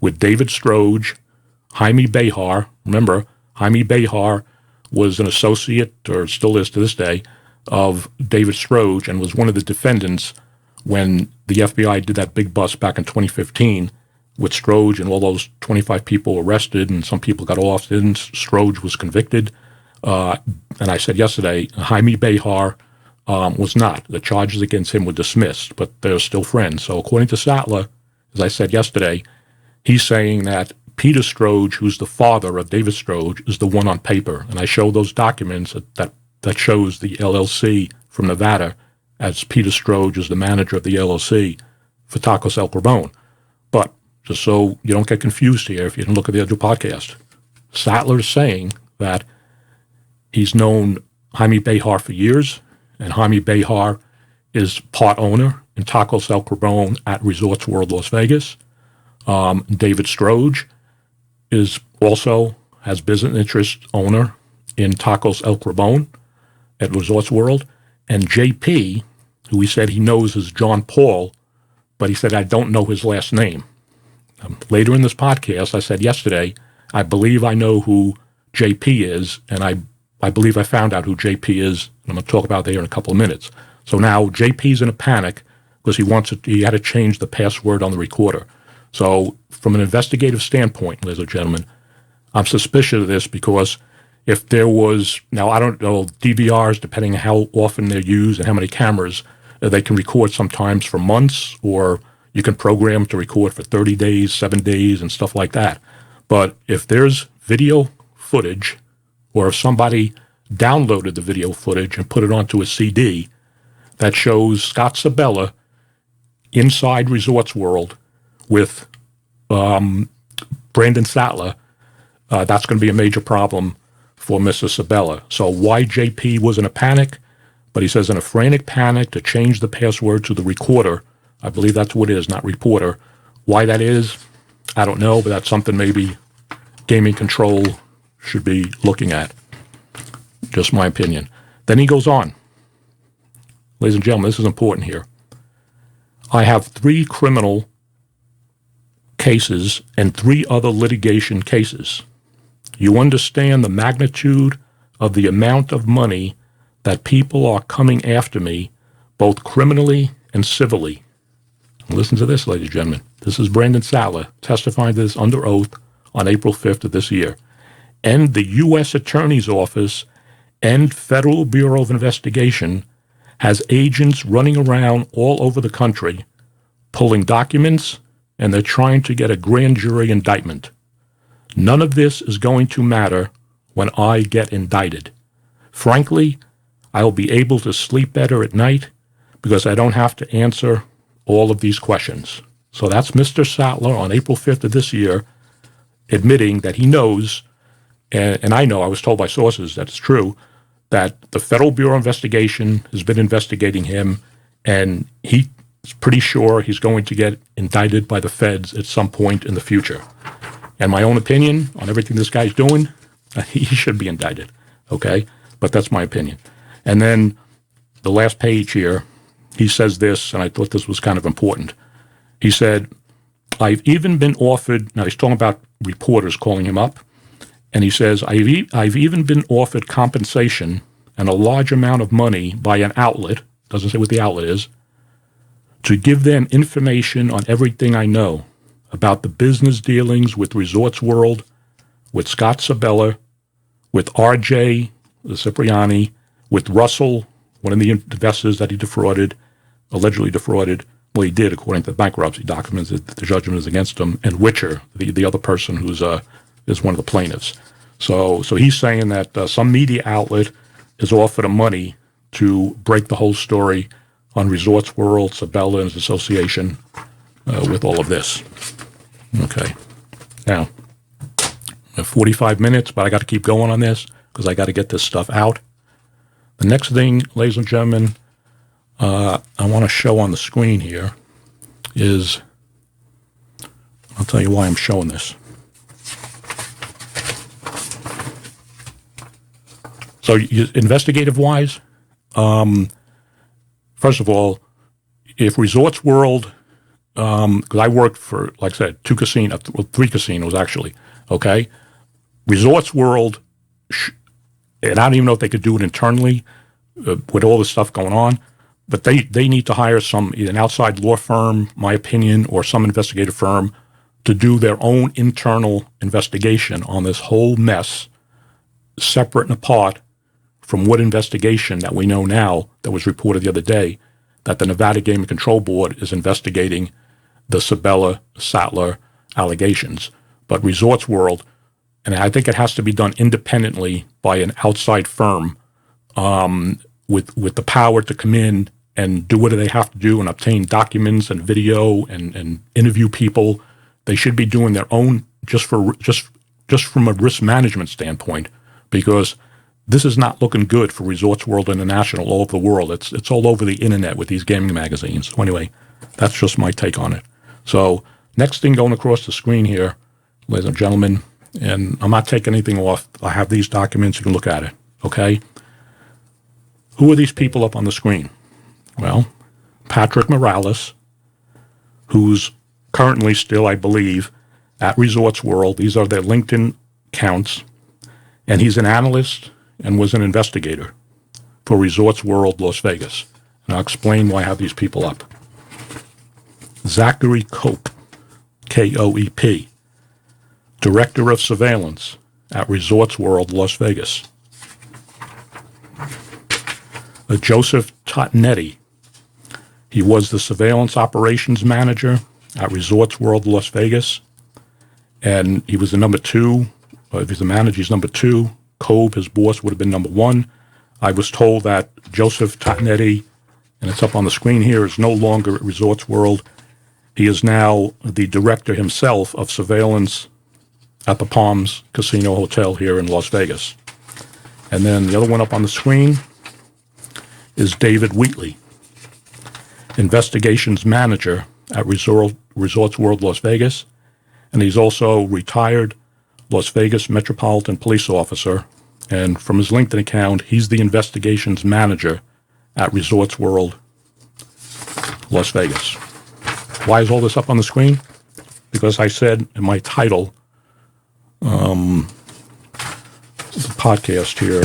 with David Stroge, Jaime Behar. Remember, Jaime Behar was an associate, or still is to this day, of David Stroge and was one of the defendants when the FBI did that big bust back in 2015 with Stroge and all those 25 people arrested and some people got off, and Stroge was convicted. And I said yesterday, Jaime Behar was not. The charges against him were dismissed, but they're still friends. So according to Sattler, as I said yesterday, he's saying that Peter Stroge, who's the father of David Stroge, is the one on paper. And I show those documents that shows the LLC from Nevada as Peter Stroge is the manager of the LLC for Tacos El Carbone. But just so you don't get confused here, if you didn't look at the other podcast, Sattler is saying that he's known Jaime Behar for years, and Jaime Behar is part owner in Tacos El Carbone at Resorts World Las Vegas. David Stroge is also has business interest owner in Tacos El Carbone at Resorts World. And JP, who he said he knows is John Paul, but he said, I don't know his last name. Later in this podcast, I said yesterday, I believe I know who JP is, and I believe I found out who JP is, and I'm going to talk about that here in a couple of minutes. So now JP's in a panic because he had to change the password on the recorder. So from an investigative standpoint, ladies and gentlemen, I'm suspicious of this because if there was, now I don't know, DVRs, depending on how often they're used and how many cameras, they can record sometimes for months, or you can program to record for 30 days, 7 days, and stuff like that. But if there's video footage, or if somebody downloaded the video footage and put it onto a CD that shows Scott Sibella inside Resorts World with Brandon Sattler, that's going to be a major problem for Mr. Sibella. So why JP was in a panic, but he says in a frantic panic to change the password to the recorder. I believe that's what it is, not reporter. Why that is, I don't know, but that's something maybe Gaming Control should be looking at. Just my opinion. Then he goes on. Ladies and gentlemen, this is important here. I have 3 criminal cases and 3 other litigation cases. You understand the magnitude of the amount of money that people are coming after me, both criminally and civilly. Listen to this, ladies and gentlemen. This is Brandon Sattler testifying to this under oath on April 5th of this year. And the U.S. Attorney's Office and Federal Bureau of Investigation has agents running around all over the country pulling documents, and they're trying to get a grand jury indictment. None of this is going to matter when I get indicted. Frankly, I will be able to sleep better at night because I don't have to answer all of these questions. So that's Mr. Sattler on April 5th of this year admitting that he knows, and I know, I was told by sources that it's true, that the Federal Bureau of Investigation has been investigating him, and he's pretty sure he's going to get indicted by the feds at some point in the future. And my own opinion on everything this guy's doing, he should be indicted, okay? But that's my opinion. And then the last page here, he says this, and I thought this was kind of important. He said, I've even been offered, now he's talking about reporters calling him up, and he says, I've even been offered compensation and a large amount of money by an outlet, doesn't say what the outlet is, to give them information on everything I know about the business dealings with Resorts World, with Scott Sibella, with RJ Cipriani, with Russell, one of the investors that he allegedly defrauded. Well, he did, according to the bankruptcy documents. The judgment is against him, and Witcher, the other person who's is one of the plaintiffs. So he's saying that some media outlet has offered him money to break the whole story on Resorts World, Sibella, and his association with all of this. Okay. Now, 45 minutes, but I got to keep going on this because I got to get this stuff out. The next thing, ladies and gentlemen, I want to show on the screen here is, I'll tell you why I'm showing this. So investigative-wise, first of all, if Resorts World, because I worked for, like I said, 3 casinos actually, okay? Resorts World, and I don't even know if they could do it internally with all this stuff going on, but they need to hire an outside law firm, my opinion, or some investigative firm to do their own internal investigation on this whole mess, separate and apart from what investigation that we know now that was reported the other day that the Nevada Gaming Control Board is investigating the Sibella Sattler allegations. But Resorts World, and I think it has to be done independently by an outside firm with the power to come in and do what they have to do and obtain documents and video and interview people. They should be doing their own just from a risk management standpoint, because this is not looking good for Resorts World International all over the world. It's all over the internet with these gaming magazines. So anyway, that's just my take on it. So next thing going across the screen here, ladies and gentlemen, and I'm not taking anything off. I have these documents. You can look at it, okay? Who are these people up on the screen? Well, Patrick Morales, who's currently still, I believe, at Resorts World. These are their LinkedIn accounts. And he's an analyst and was an investigator for Resorts World Las Vegas. And I'll explain why I have these people up. Zachary Cope, K-O-E-P, Director of Surveillance at Resorts World Las Vegas. Joseph Totnetti, he was the Surveillance Operations Manager at Resorts World Las Vegas, and he was the number 2. If he's the manager, he's number 2. Cobe, his boss, would have been number 1. I was told that Joseph Totnetti, and it's up on the screen here, is no longer at Resorts World. He is now the director himself of surveillance at the Palms Casino Hotel here in Las Vegas. And then the other one up on the screen is David Wheatley, investigations manager at Resorts World Las Vegas, and he's also retired Las Vegas Metropolitan Police Officer, and from his LinkedIn account, he's the investigations manager at Resorts World Las Vegas. Why is all this up on the screen? Because I said in my title, the podcast here,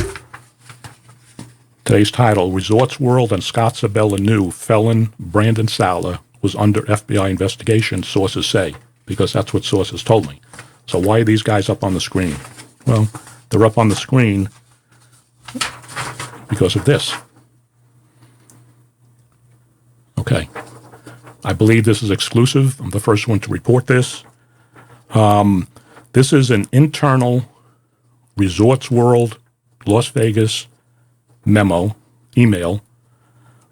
today's title, Resorts World and Scott Sibella knew felon Brandon Sattler was under FBI investigation, sources say, because that's what sources told me. So why are these guys up on the screen? Well, they're up on the screen because of this. Okay. I believe this is exclusive. I'm the first one to report this. This is an internal Resorts World Las Vegas email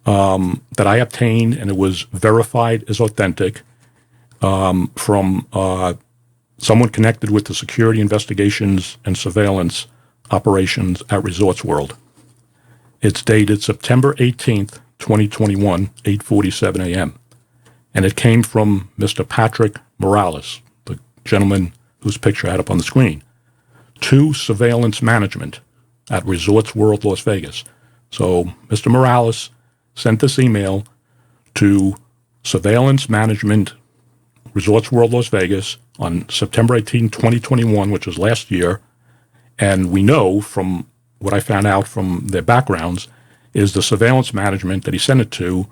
that I obtained, and it was verified as authentic from someone connected with the security investigations and surveillance operations at Resorts World. It's dated September 18th, 2021, 8:47 a.m. And it came from Mr. Patrick Morales, the gentleman whose picture I had up on the screen, to surveillance management at Resorts World Las Vegas. So Mr. Morales sent this email to surveillance management Resorts World Las Vegas on September 18, 2021, which was last year. And we know from what I found out from their backgrounds is the surveillance management that he sent it to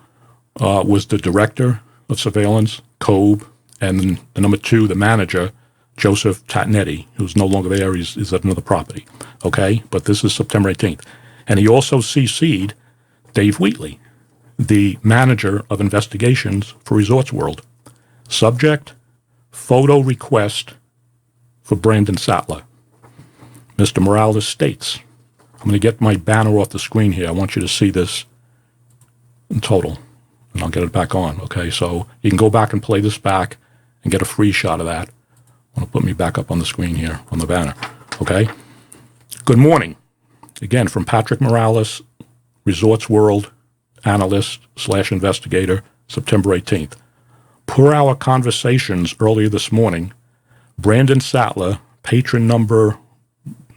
was the director of surveillance, Cobe, and the number 2, the manager, Joseph Tatnetti, who's no longer there. He's at another property. Okay, but this is September 18th. And he also CC'd Dave Wheatley, the manager of investigations for Resorts World. Subject, photo request for Brandon Sattler. Mr. Morales states, I'm going to get my banner off the screen here. I want you to see this in total, and I'll get it back on. Okay, so you can go back and play this back and get a free shot of that. I want to put me back up on the screen here on the banner. Okay. Good morning. Again, from Patrick Morales, Resorts World analyst / investigator, September 18th. Per our conversations earlier this morning, Brandon Sattler, patron number,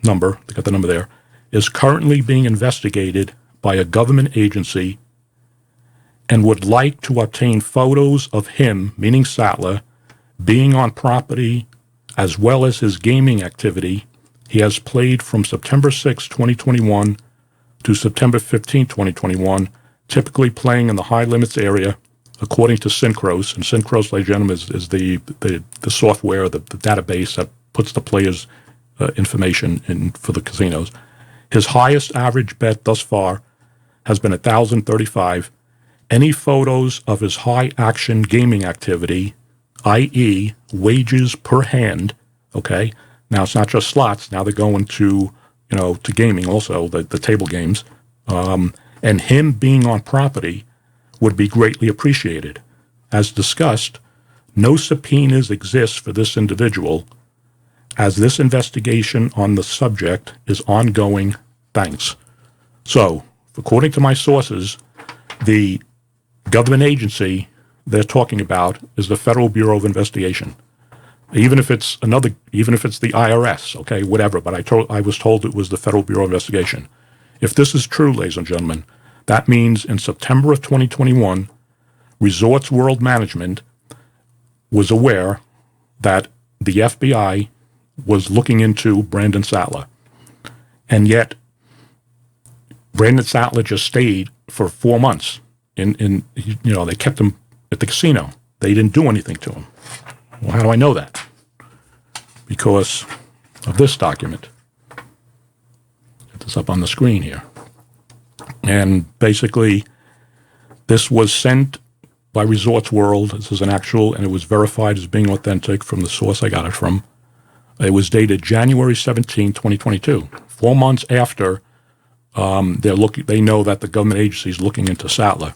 they got the number there, is currently being investigated by a government agency and would like to obtain photos of him, meaning Sattler, being on property as well as his gaming activity. He has played from September 6, 2021 to September 15, 2021, typically playing in the high limits area, according to Synchros. And Synchros, ladies and gentlemen, is the software, the database that puts the players' information in for the casinos. His highest average bet thus far has been $1,035. Any photos of his high-action gaming activity, i.e. wages per hand, okay? Now, it's not just slots. Now they're going to, to gaming also, the table games. And him being on property would be greatly appreciated. As discussed, no subpoenas exist for this individual, as this investigation on the subject is ongoing. Thanks. So, according to my sources, the government agency they're talking about is the Federal Bureau of Investigation. Even if it's the IRS, okay, whatever, but I was told it was the Federal Bureau of Investigation. If this is true, ladies and gentlemen, that means in September of 2021, Resorts World Management was aware that the FBI was looking into Brandon Sattler. And yet, Brandon Sattler just stayed for 4 months. They kept him at the casino. They didn't do anything to him. Well, how do I know that? Because of this document. Get this up on the screen here. And basically, this was sent by Resorts World. This is an actual, and it was verified as being authentic from the source I got it from. It was dated January 17, 2022, 4 months after they know that the government agency is looking into Sattler.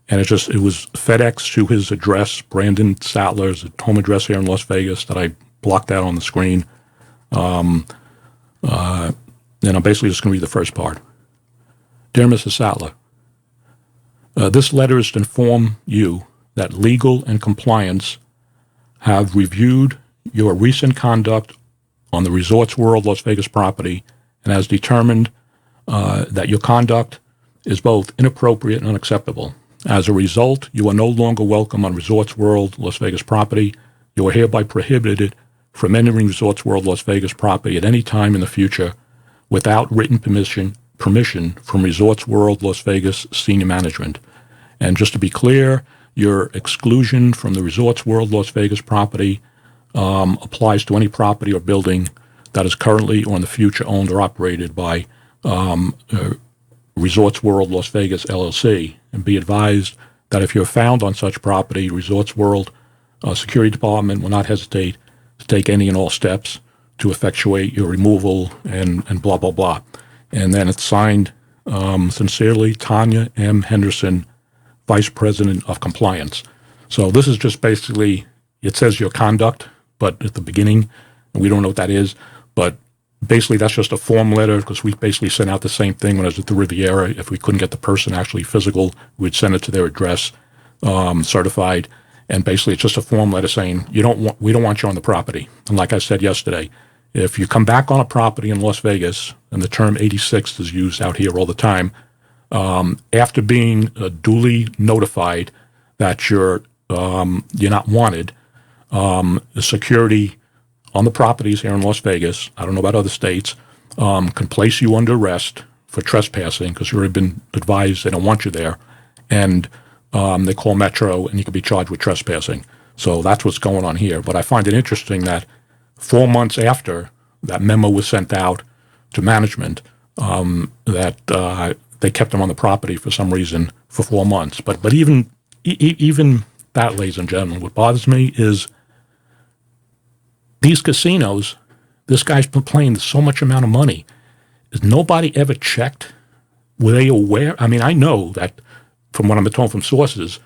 And it was FedEx to his address, Brandon Sattler's home address here in Las Vegas, that I blocked out on the screen. And I'm basically just going to read the first part. Dear Mr. Sattler, this letter is to inform you that legal and compliance have reviewed your recent conduct on the Resorts World Las Vegas property and has determined that your conduct is both inappropriate and unacceptable. As a result, you are no longer welcome on Resorts World Las Vegas property. You are hereby prohibited from entering Resorts World Las Vegas property at any time in the future without written permission from Resorts World Las Vegas senior management. And just to be clear, your exclusion from the Resorts World Las Vegas property applies to any property or building that is currently or in the future owned or operated by Resorts World Las Vegas, LLC. And be advised that if you're found on such property, Resorts World Security Department will not hesitate to take any and all steps to effectuate your removal and blah, blah, blah. And then it's signed, sincerely, Tanya M. Henderson, Vice President of Compliance. So this is just basically, it says your conduct, but at the beginning, we don't know what that is, but basically that's just a form letter because we basically sent out the same thing when I was at the Riviera. If we couldn't get the person actually physical, we'd send it to their address, certified, and basically it's just a form letter saying we don't want you on the property. And like I said yesterday, if you come back on a property in Las Vegas, and the term 86 is used out here all the time, after being duly notified that you're not wanted, the security on the properties here in Las Vegas, I don't know about other states, can place you under arrest for trespassing because you've already been advised they don't want you there, and they call Metro and you can be charged with trespassing. So that's what's going on here. But I find it interesting that 4 months after that memo was sent out to management, that they kept him on the property for some reason for 4 months. But even that, ladies and gentlemen, what bothers me is these casinos, this guy's been playing so much amount of money. Is nobody ever checked? Were they aware? I mean, I know that from what I'm told from sources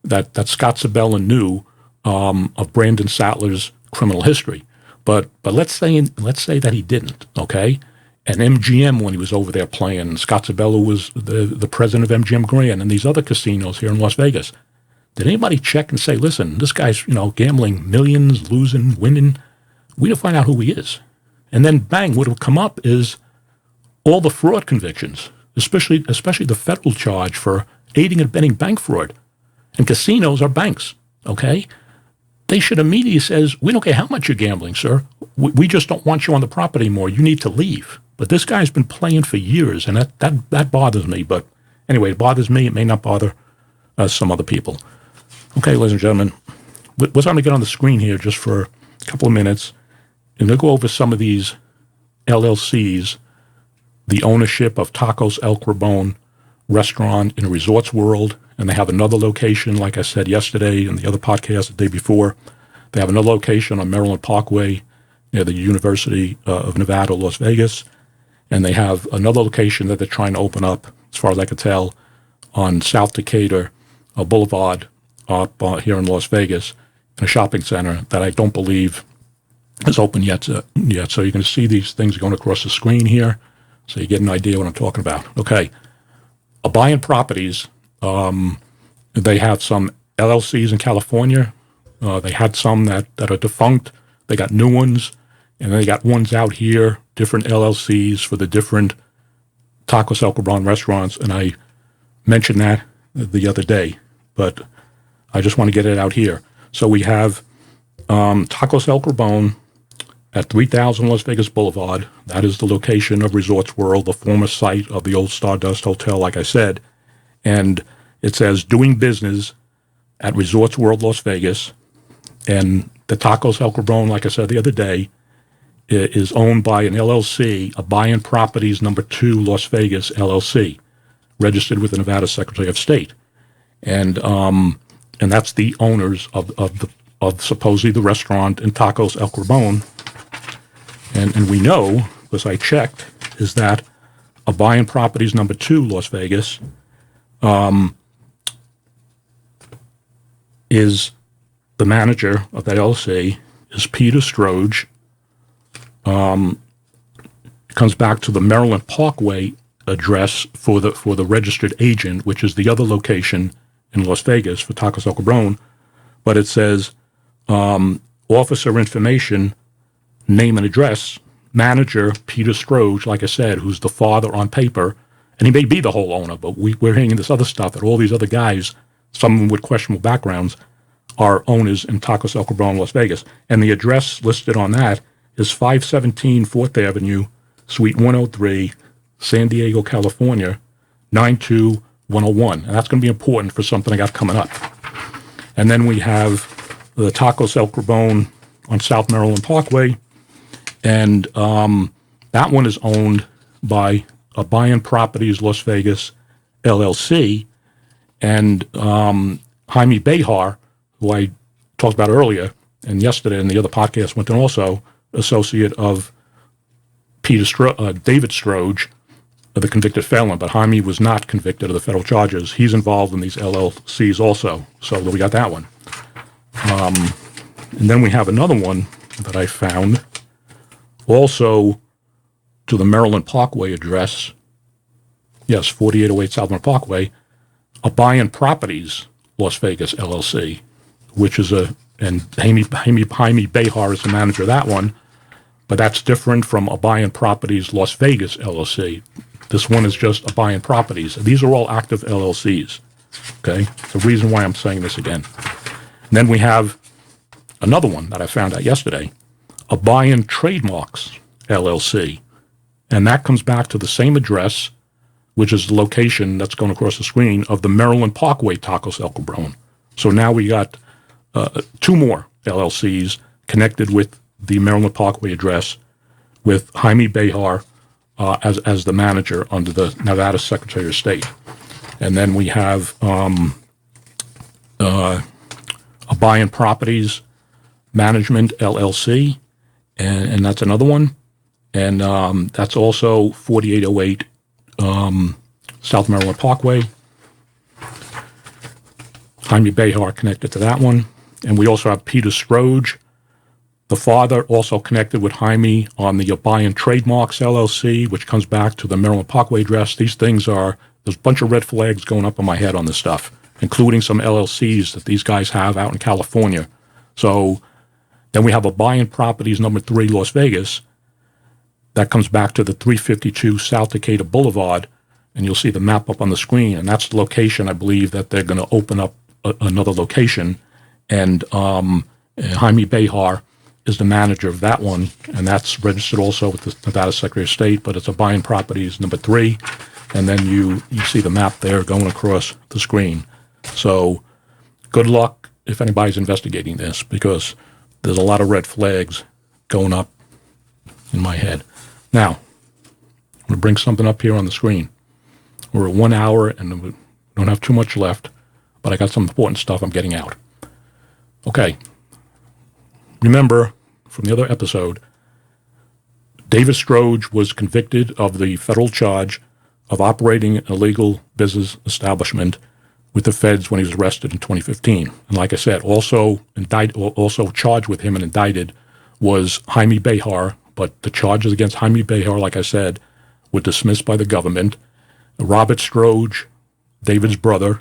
that Scott Sibella knew of Brandon Sattler's criminal history. But let's say that he didn't, okay? And MGM, when he was over there playing, Scott Sibella was the president of MGM Grand and these other casinos here in Las Vegas. Did anybody check and say, listen, this guy's, gambling millions, losing, winning? We need to find out who he is. And then bang, what will come up is all the fraud convictions, especially the federal charge for aiding and abetting bank fraud. And casinos are banks, okay? They should immediately says, we don't care how much you're gambling, sir. We just don't want you on the property anymore. You need to leave. But this guy's been playing for years, and that bothers me. But anyway, it bothers me. It may not bother some other people. Okay, ladies and gentlemen, we're going to get on the screen here just for a couple of minutes, and we'll go over some of these LLCs, the ownership of Tacos El Cabron restaurant in Resorts World, and they have another location, like I said yesterday in the other podcast the day before. They have another location on Maryland Parkway near the University of Nevada, Las Vegas, and they have another location that they're trying to open up, as far as I can tell, on South Decatur Boulevard up here in Las Vegas, in a shopping center that I don't believe is open yet. So you're going to see these things going across the screen here, so you get an idea what I'm talking about. Okay, buying properties. They have some LLCs in California. They had some that are defunct. They got new ones, and they got ones out here, different LLCs for the different Tacos El Cabron restaurants. And I mentioned that the other day, but I just want to get it out here. So we have Tacos El Cabron at 3000 Las Vegas Boulevard. That is the location of Resorts World, the former site of the old Stardust Hotel, like I said. And it says doing business at Resorts World Las Vegas. And the Tacos El Cabron, like I said the other day, is owned by an LLC, a Buying Properties No. 2 Las Vegas LLC, registered with the Nevada Secretary of State. And that's the owners of supposedly the restaurant in Tacos El Cabron. And we know, because I checked, is that a Buying Properties No. 2 Las Vegas is the manager of that LLC is Peter Stroge. It comes back to the Maryland Parkway address for the registered agent, which is the other location in Las Vegas for Tacos El Cabron. But it says officer information, name and address, manager Peter Stroge, like I said, who's the father on paper. And he may be the whole owner, but we're hearing this other stuff that all these other guys, some of them with questionable backgrounds, are owners in Tacos El Cabron, Las Vegas. And the address listed on that is 517 4th Avenue, Suite 103, San Diego, California, 92101. And that's going to be important for something I got coming up. And then we have the Tacos El Cabron on South Maryland Parkway. And that one is owned by a Buying Properties Las Vegas LLC. And Jaime Behar, who I talked about earlier, and yesterday in the other podcast went in also, associate of David Stroge, the convicted felon, but Jaime was not convicted of the federal charges. He's involved in these LLCs also, so we got that one. And then we have another one that I found, also to the Maryland Parkway address, yes, 4808 South Maryland Parkway, a Buying Properties Las Vegas LLC, which is and Jaime Behar is the manager of that one, but that's different from a Buying Properties Las Vegas LLC. This one is just a Buying Properties. These are all active LLCs, okay? The reason why I'm saying this again. And then we have another one that I found out yesterday, a Buying Trademarks LLC, and that comes back to the same address, which is the location that's going across the screen of the Maryland Parkway Tacos El Cabron. So now we got two more LLCs connected with the Maryland Parkway address with Jaime Behar as the manager under the Nevada Secretary of State. And then we have a Buy-in Properties Management LLC, and that's another one. And that's also 4808 South Maryland Parkway. Jaime Behar connected to that one. And we also have Peter Stroge, the father, also connected with Jaime on the Buy-in Trademarks LLC, which comes back to the Maryland Parkway address. These things are, there's a bunch of red flags going up on my head on this stuff, including some LLCs that these guys have out in California. So then we have a Buy-in Properties number 3, Las Vegas. That comes back to the 352 South Decatur Boulevard, and you'll see the map up on the screen, and that's the location, I believe, that they're going to open up another location. And Jaime Behar is the manager of that one, and that's registered also with the Nevada Secretary of State, but it's a Buy-in Properties number 3, and then you see the map there going across the screen. So good luck if anybody's investigating this, because there's a lot of red flags going up in my head. Now, I'm going to bring something up here on the screen. We're at 1 hour, and we don't have too much left, but I got some important stuff I'm getting out. Okay. Remember from the other episode, David Stroge was convicted of the federal charge of operating an illegal business establishment with the feds when he was arrested in 2015. And like I said, also charged with him and indicted was Jaime Behar, but the charges against Jaime Behar, like I said, were dismissed by the government. Robert Stroge, David's brother,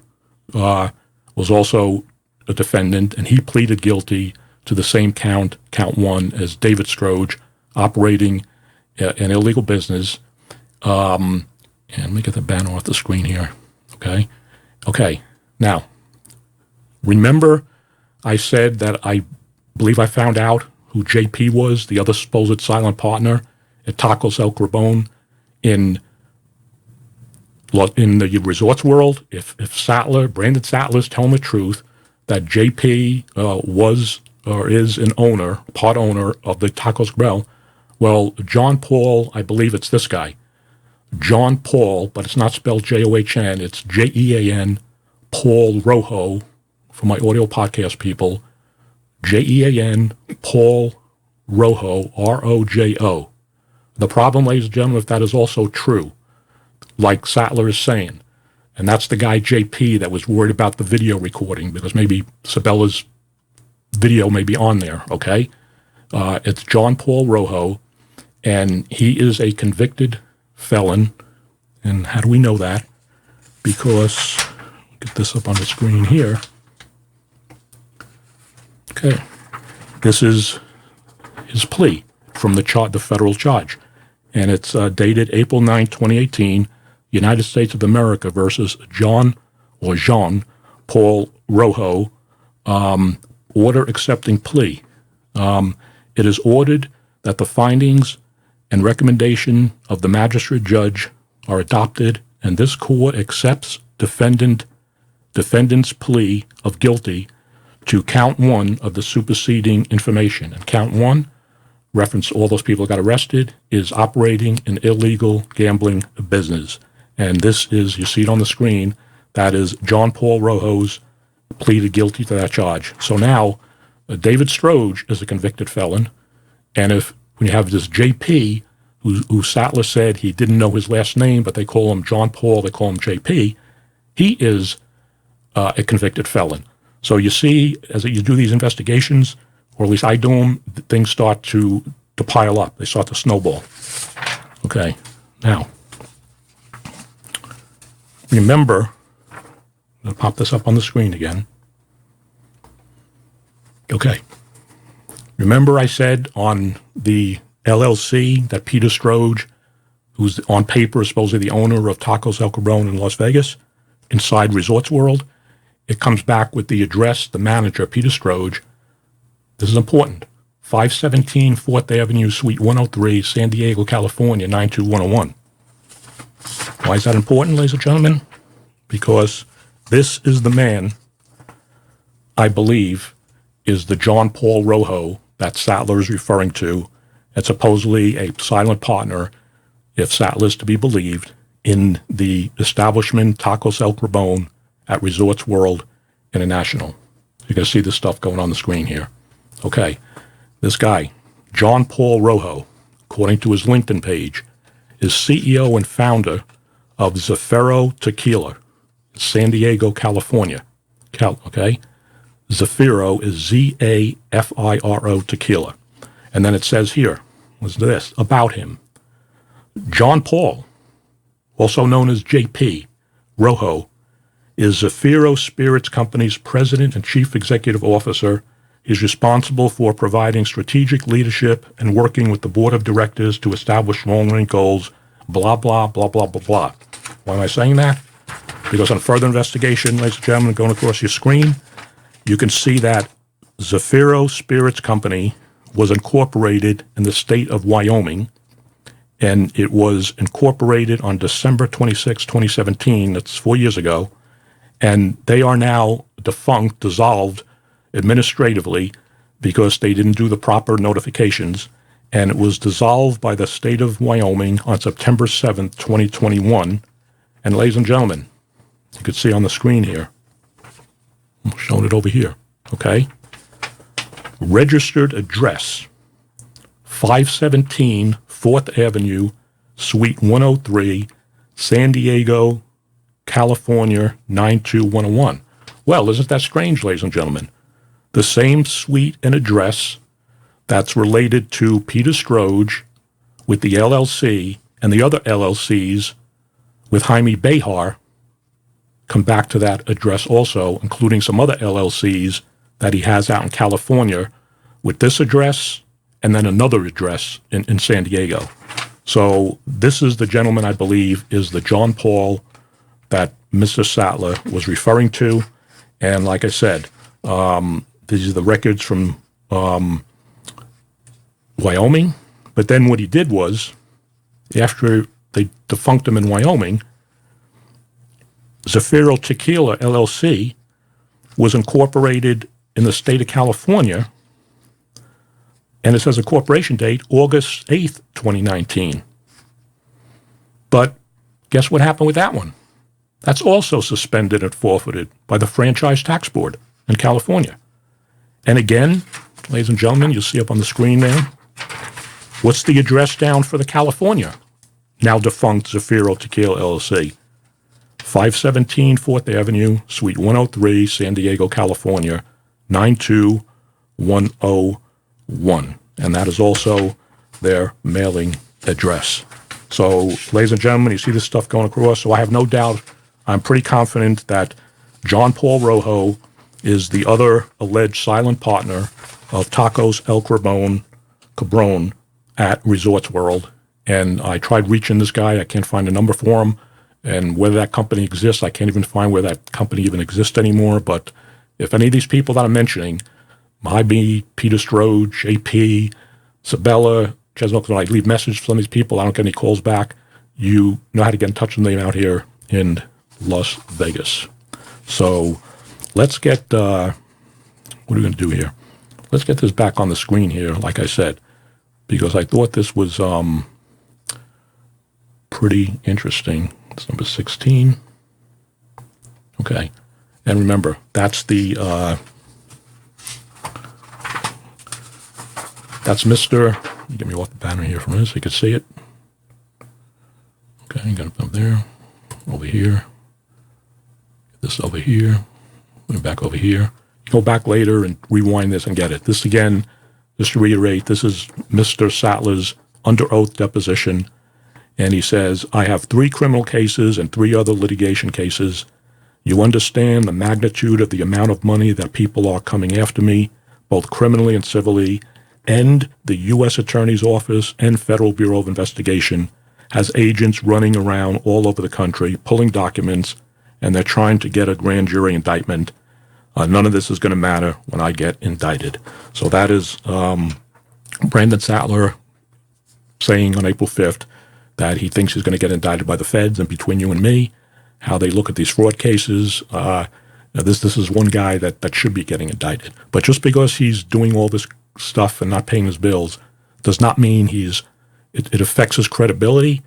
was also a defendant, and he pleaded guilty to the same count 1, as David Stroge, operating an illegal business. And let me get the banner off the screen here. Okay. Now, remember I said that I believe I found out who JP was, the other supposed silent partner at Tacos El Cabron in the resorts world. If Sattler, Brandon Sattler, is telling the truth that JP was or is an owner, part owner of the Tacos Cabron, well, John Paul, I believe it's this guy, John Paul, but it's not spelled John, it's Jean, Paul Rojo, for my audio podcast people, Jean, Paul Rojo, Rojo. The problem, ladies and gentlemen, if that is also true, like Sattler is saying, and that's the guy JP that was worried about the video recording, because maybe Sibella's video may be on there, okay? It's John Paul Rojo, and he is a convicted felon. And how do we know that? Because, get this up on the screen here. Okay. This is his plea from the federal charge. And it's dated April 9, 2018, United States of America versus Jean Paul Rojo, order accepting plea. It is ordered that the findings and recommendation of the magistrate judge are adopted, and this court accepts defendant's plea of guilty to count 1 of the superseding information. And count 1, reference all those people who got arrested, is operating an illegal gambling business. And this is, you see it on the screen, that is John Paul Rojo's pleaded guilty to that charge. So now, David Stroge is a convicted felon, and when you have this JP, who Sattler said he didn't know his last name, but they call him John Paul, they call him JP, he is a convicted felon. So you see, as you do these investigations, or at least I do them, things start to pile up. They start to snowball. Okay, now, remember, I'm going to pop this up on the screen again. Okay. Remember I said on the LLC that Peter Stroge, who's on paper supposedly the owner of Tacos El Cabron in Las Vegas, inside Resorts World, it comes back with the address, the manager, Peter Stroge. This is important. 517 4th Avenue, Suite 103, San Diego, California, 92101. Why is that important, ladies and gentlemen? Because this is the man, I believe, is the John Paul Rojo that Sattler is referring to, and supposedly a silent partner, if Sattler is to be believed, in the establishment Tacos El Cabron at Resorts World International. You can see this stuff going on the screen here. Okay, this guy, John Paul Rojo, according to his LinkedIn page, is CEO and founder of Zafiro Tequila, San Diego, California. Okay? Zafiro is Zafiro Tequila. And then it says here, what's this, about him. John Paul, also known as JP Rojo, is Zafiro Spirits Company's president and chief executive officer. He's responsible for providing strategic leadership and working with the board of directors to establish long-range goals, blah, blah, blah, blah, blah, blah. Why am I saying that? Because on further investigation, ladies and gentlemen, going across your screen, you can see that Zafiro Spirits Company was incorporated in the state of Wyoming, and it was incorporated on December 26, 2017. That's 4 years ago. And they are now defunct, dissolved administratively because they didn't do the proper notifications. And it was dissolved by the state of Wyoming on September 7th, 2021. And ladies and gentlemen, you can see on the screen here, I'm showing it over here, okay? Registered address, 517 4th Avenue, Suite 103, San Diego, California, 92101. Well, isn't that strange, ladies and gentlemen? The same suite and address that's related to Peter Stroge with the LLC and the other LLCs with Jaime Behar come back to that address also, including some other LLCs that he has out in California with this address and then another address in San Diego. So this is the gentleman, I believe, is the John Paul that Mr. Sattler was referring to. And like I said, these are the records from Wyoming. But then what he did was, after they defunct him in Wyoming, Zafiro Tequila LLC was incorporated in the state of California, and it says a corporation date, August 8th, 2019. But guess what happened with that one? That's also suspended and forfeited by the Franchise Tax Board in California. And again, ladies and gentlemen, you'll see up on the screen there, what's the address down for the California, now defunct Zafiro Tequila LLC? 517 4th Avenue, Suite 103, San Diego, California, 92101. And that is also their mailing address. So, ladies and gentlemen, you see this stuff going across. So I have no doubt, I'm pretty confident that John Paul Rojo is the other alleged silent partner of Tacos El Cabron at Resorts World. And I tried reaching this guy. I can't find a number for him. And whether that company exists, I can't even find where that company even exists anymore. But if any of these people that I'm mentioning, Maybe Peter Stroge, JP, Sibella, Chesnok, when I leave messages for some of these people, I don't get any calls back. You know how to get in touch with them out here in Las Vegas. So let's get, what are we going to do here? Let's get this back on the screen here, like I said, because I thought this was pretty interesting. It's number 16. Okay. And remember, that's the, that's Mr. Get me off the banner here from this so you can see it. Okay, you got it up there, over here. Get this over here. Back over here. Go back later and rewind this and get it. This again, just to reiterate, this is Mr. Sattler's under oath deposition. And he says, I have 3 criminal cases and 3 other litigation cases. You understand the magnitude of the amount of money that people are coming after me, both criminally and civilly, and the U.S. Attorney's Office and Federal Bureau of Investigation has agents running around all over the country, pulling documents, and they're trying to get a grand jury indictment. None of this is going to matter when I get indicted. So that is Brandon Sattler saying on April 5th that he thinks he's going to get indicted by the feds. And between you and me, how they look at these fraud cases, this is one guy that should be getting indicted. But just because he's doing all this stuff and not paying his bills does not mean it affects his credibility.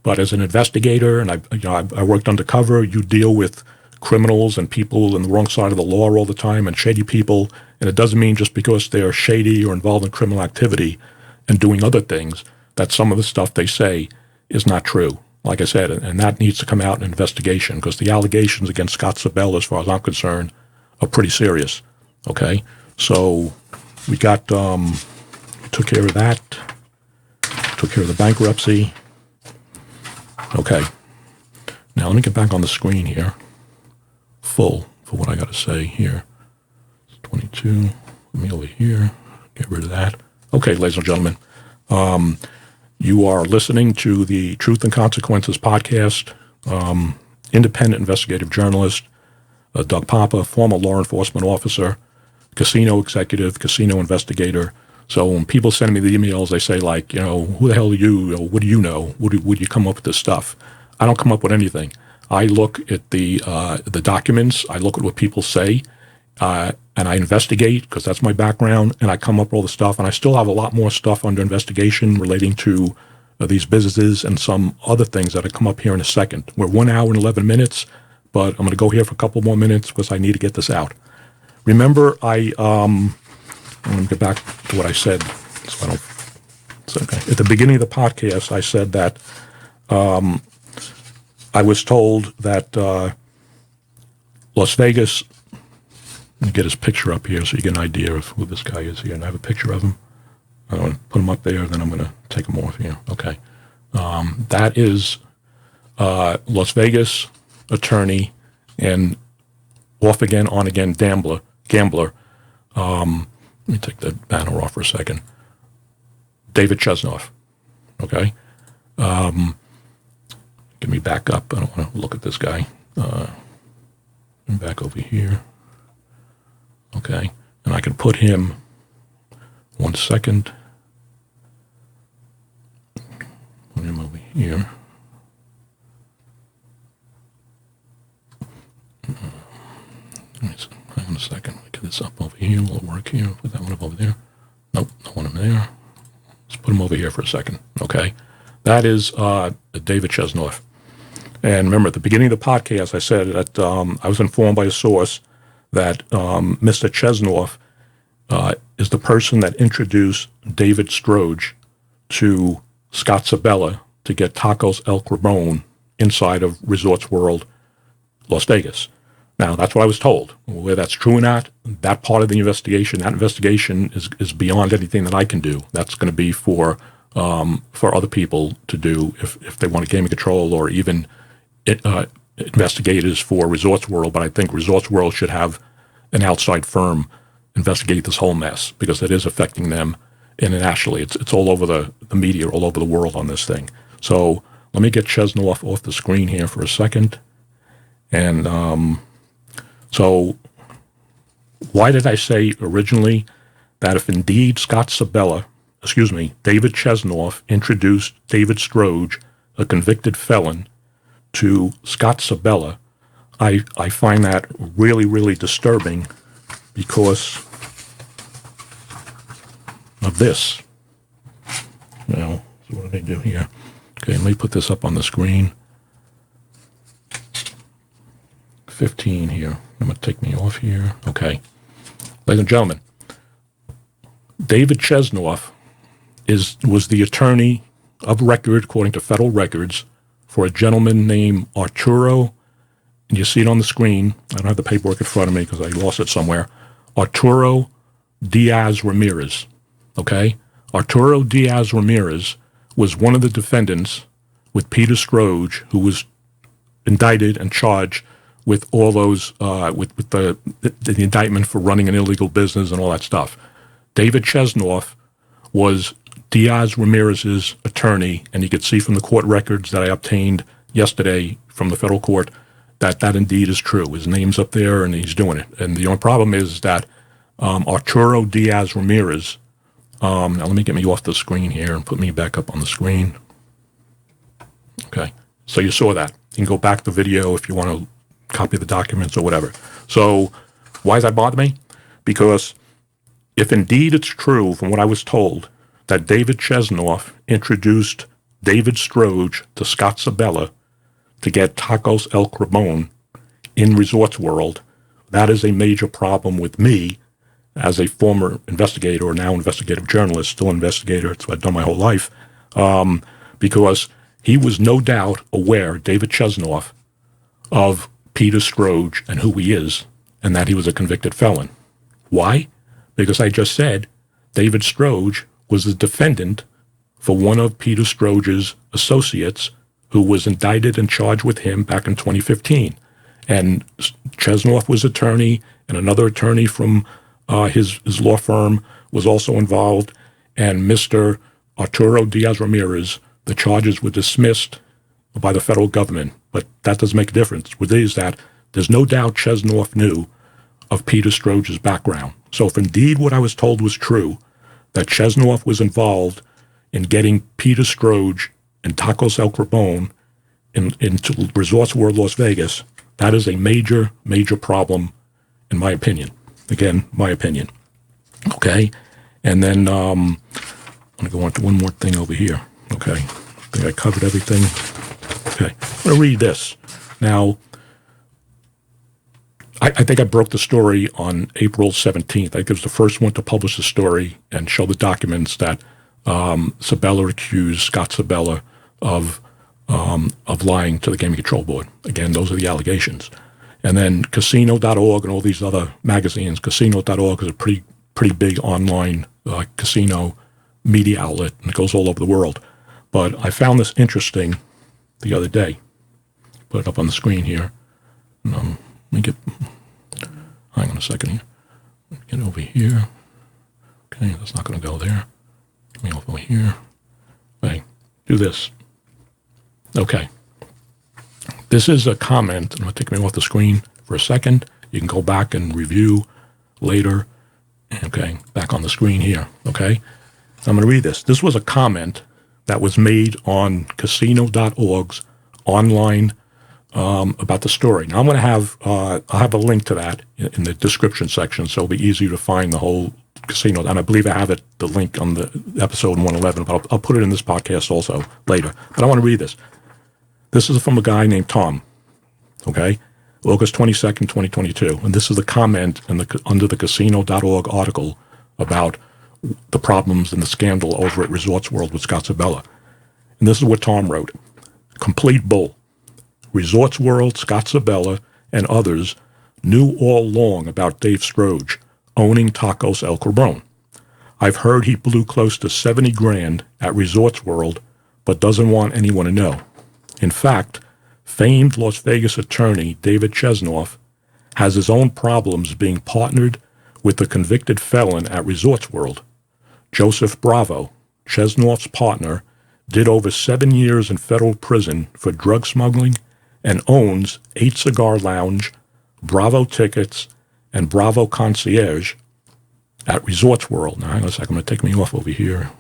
But as an investigator, and I worked undercover, you deal with criminals and people on the wrong side of the law all the time and shady people. And it doesn't mean just because they're shady or involved in criminal activity and doing other things that some of the stuff they say is not true. Like I said, and that needs to come out in an investigation because the allegations against Scott Sibella, as far as I'm concerned, are pretty serious. Okay? So we got, took care of that, took care of the bankruptcy. Okay. Now let me get back on the screen here. Full for what I got to say here. 22. Let me over here. Get rid of that. Okay, ladies and gentlemen. You are listening to the Truth and Consequences podcast. Independent investigative journalist, Doug Poppa, former law enforcement officer, casino executive, casino investigator. So when people send me the emails, they say like, who the hell are you? What do you know? Would you come up with this stuff? I don't come up with anything. I look at the documents. I look at what people say, and I investigate because that's my background. And I come up with all the stuff. And I still have a lot more stuff under investigation relating to these businesses and some other things that I come up here in a second. We're 1 hour and 11 minutes, but I'm going to go here for a couple more minutes because I need to get this out. Remember, I'm going to get back to what I said. So it's okay. At the beginning of the podcast, I said that I was told that Las Vegas, let me get his picture up here so you get an idea of who this guy is here. And I have a picture of him. I'm going to put him up there, then I'm going to take him off here. Okay. That is Las Vegas attorney and off again, on again gambler. Let me take the banner off for a second. David Chesnoff. Okay. Let me back up. I don't want to look at this guy. Back over here. Okay. And I can put him, 1 second. Put him over here. Hang on a second. Get this up over here. Will it work here? Put that one up over there. Nope, don't want him there. Let's put him over here for a second. Okay. That is David Chesnoff. And remember, at the beginning of the podcast, I said that I was informed by a source that Mr. Chesnoff is the person that introduced David Stroge to Scott Sibella to get Tacos El Cabron inside of Resorts World, Las Vegas. Now, that's what I was told. Whether that's true or not, that part of the investigation, that investigation is beyond anything that I can do. That's going to be for other people to do if they want a gaming control or even investigators for Resorts World. But I think Resorts World should have an outside firm investigate this whole mess because it is affecting them internationally. It's all over the media, all over the world on this thing. So let me get Chesnoff off the screen here for a second. And so why did I say originally that if indeed David Chesnoff introduced David Stroge, a convicted felon, to Scott Sibella, I find that really, really disturbing because of this. So what do they do here? Okay, let me put this up on the screen. 15 here. I'm going to take me off here. Okay. Ladies and gentlemen, David Chesnoff was the attorney of record, according to federal records, for a gentleman named Arturo, and you see it on the screen. I don't have the paperwork in front of me because I lost it somewhere. Arturo Diaz Ramirez. Okay? Arturo Diaz Ramirez was one of the defendants with Peter Stroge, who was indicted and charged with all those, with the indictment for running an illegal business and all that stuff. David Chesnoff was Diaz Ramirez's attorney, and you could see from the court records that I obtained yesterday from the federal court that indeed is true. His name's up there, and he's doing it. And the only problem is that Arturo Diaz Ramirez, now let me get me off the screen here and put me back up on the screen. Okay, so you saw that. You can go back to the video if you want to copy the documents or whatever. So why does that bother me? Because if indeed it's true from what I was told that David Chesnoff introduced David Stroge to Scott Sibella to get tacos El Crabon in Resorts World, that is a major problem with me as a former investigator or now investigative journalist, still investigator. It's what I've done my whole life, because he was no doubt aware, David Chesnoff, of Peter Stroge and who he is, and that he was a convicted felon. Why? Because I just said David Stroge was the defendant for one of Peter Stroge's associates who was indicted and charged with him back in 2015. And Chesnoff was attorney, and another attorney from his law firm was also involved, and Mr. Arturo Diaz Ramirez, the charges were dismissed by the federal government. But that doesn't make a difference. What it is that there's no doubt Chesnoff knew of Peter Stroge's background. So if indeed what I was told was true, that Chesnoff was involved in getting Peter Stroge and Tacos El Crabon into Resorts World Las Vegas, that is a major, major problem, in my opinion. Again, my opinion. Okay? And then I'm going to go on to one more thing over here. Okay? I think I covered everything. Okay. I'm going to read this. Now, I think I broke the story on April 17th. I think it was the first one to publish the story and show the documents that Sibella accused Scott Sibella of lying to the Gaming Control Board. Again, those are the allegations. And then Casino.org and all these other magazines. Casino.org is a pretty big online casino media outlet, and it goes all over the world. But I found this interesting the other day. Put it up on the screen here. Let me get, hang on a second here. Let me get over here. Okay, that's not going to go there. Get me over here. Okay, do this. Okay. This is a comment. I'm going to take me off the screen for a second. You can go back and review later. Okay, back on the screen here. Okay. I'm going to read this. This was a comment that was made on Casino.org's online about the story. Now I'm going to have I'll have a link to that in the description section, so it'll be easier to find the whole casino. And I believe I have the link on the episode 111, but I'll put it in this podcast also later. But I want to read this. This is from a guy named Tom. Okay, August 22nd, 2022, and this is the comment under the Casino.org article about the problems and the scandal over at Resorts World with Scott Sibella. And this is what Tom wrote. Complete bull. Resorts World, Scott Sibella, and others knew all along about Dave Stroge owning Tacos El Cabron. I've heard he blew close to 70 grand at Resorts World, but doesn't want anyone to know. In fact, famed Las Vegas attorney David Chesnoff has his own problems being partnered with the convicted felon at Resorts World. Joseph Bravo, Chesnoff's partner, did over 7 years in federal prison for drug smuggling and owns 8 Cigar Lounge, Bravo Tickets, and Bravo Concierge at Resorts World. Now, hang on a second. I'm going to take me off over here.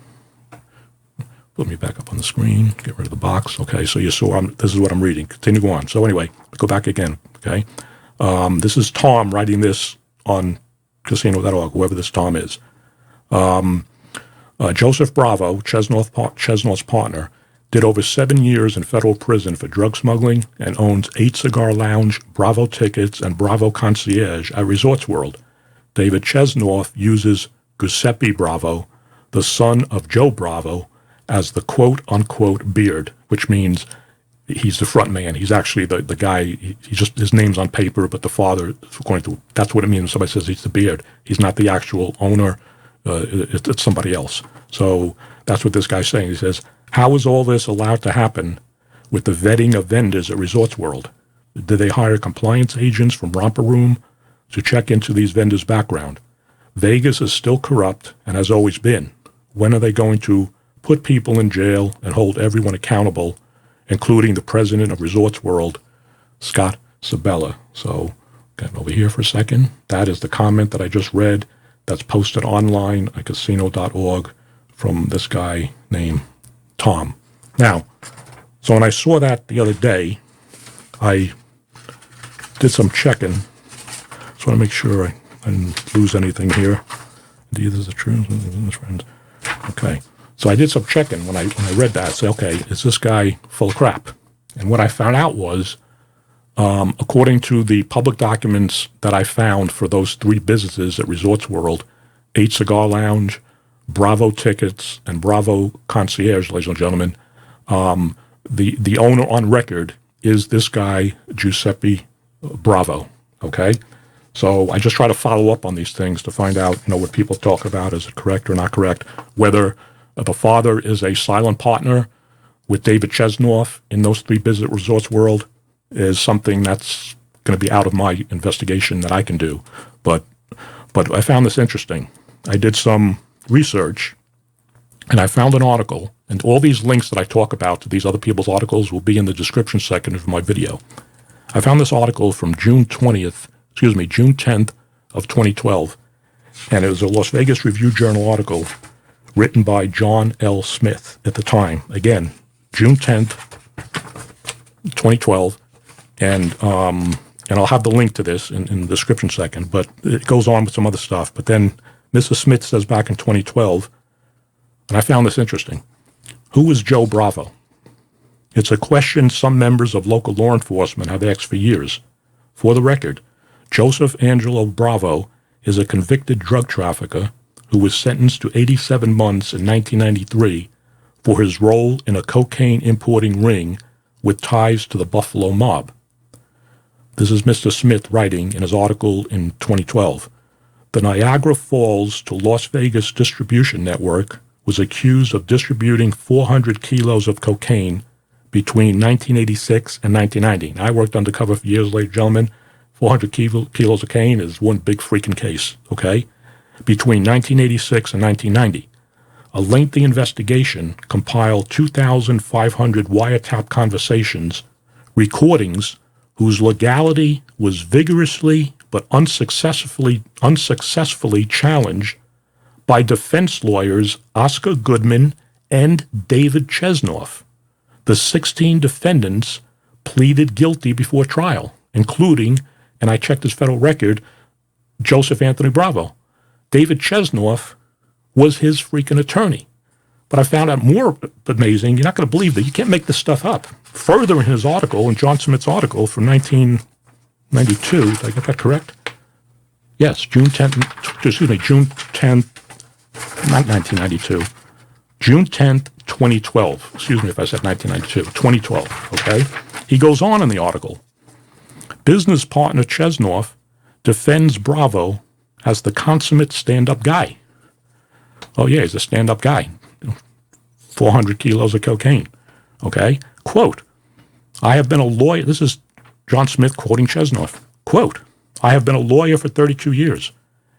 Put me back up on the screen. Get rid of the box. Okay, so you saw this is what I'm reading. Continue on. So anyway, go back again. Okay, this is Tom writing this on Casino.org, whoever this Tom is. Joseph Bravo, Chesnoff's partner, did over 7 years in federal prison for drug smuggling and owns 8 Cigar Lounge, Bravo Tickets, and Bravo Concierge at Resorts World. David Chesnoff uses Giuseppe Bravo, the son of Joe Bravo, as the quote-unquote beard, which means he's the front man. He's actually the guy, he just, his name's on paper, but the father, according to, that's what it means when somebody says he's the beard. He's not the actual owner. It's somebody else. So that's what this guy's saying. He says, how is all this allowed to happen with the vetting of vendors at Resorts World? Did they hire compliance agents from Romper Room to check into these vendors' background? Vegas is still corrupt and has always been. When are they going to put people in jail and hold everyone accountable, including the president of Resorts World, Scott Sibella? So, get over here for a second. That is the comment that I just read that's posted online at casino.org from this guy named Tom. Now, so when I saw that the other day, I did some checking. Just want to make sure I didn't lose anything here. Indeed, this is the truth. Friends. Okay. So I did some checking when I read that. I said, okay, is this guy full of crap? And what I found out was, according to the public documents that I found for those three businesses at Resorts World, 8 Cigar Lounge, Bravo Tickets, and Bravo Concierge, ladies and gentlemen, the owner on record is this guy, Giuseppe Bravo, okay? So I just try to follow up on these things to find out, what people talk about. Is it correct or not correct? Whether the father is a silent partner with David Chesnoff in those three business Resorts World is something that's going to be out of my investigation that I can do. But I found this interesting. I did some research, and I found an article, and all these links that I talk about to these other people's articles will be in the description section of my video. I found this article from June 10th of 2012, and it was a Las Vegas Review-Journal article written by John L. Smith at the time. Again, June 10th, 2012, and I'll have the link to this in the description section, but it goes on with some other stuff. But then Mrs. Smith says back in 2012, and I found this interesting, who is Joe Bravo? It's a question some members of local law enforcement have asked for years. For the record, Joseph Angelo Bravo is a convicted drug trafficker who was sentenced to 87 months in 1993 for his role in a cocaine importing ring with ties to the Buffalo mob. This is Mr. Smith writing in his article in 2012. The Niagara Falls to Las Vegas distribution network was accused of distributing 400 kilos of cocaine between 1986 and 1990. Now, I worked undercover for years, ladies and gentlemen. 400 kilos of cocaine is one big freaking case, okay? Between 1986 and 1990. A lengthy investigation compiled 2,500 wiretap conversations, recordings whose legality was vigorously but unsuccessfully challenged by defense lawyers Oscar Goodman and David Chesnoff. The 16 defendants pleaded guilty before trial, including, and I checked his federal record, Joseph Anthony Bravo. David Chesnoff was his freaking attorney. But I found out more amazing. You're not going to believe that. You can't make this stuff up. Further in his article, in John Smith's article from 1992, did I get that correct? Yes, June 10th, not 1992, June 10th, 2012. Excuse me if I said 1992, 2012, okay? He goes on in the article. Business partner Chesnoff defends Bravo as the consummate stand-up guy. Oh, yeah, he's a stand-up guy. 400 kilos of cocaine. Okay? Quote, I have been a lawyer. This is John Smith quoting Chesnoff. Quote, I have been a lawyer for 32 years,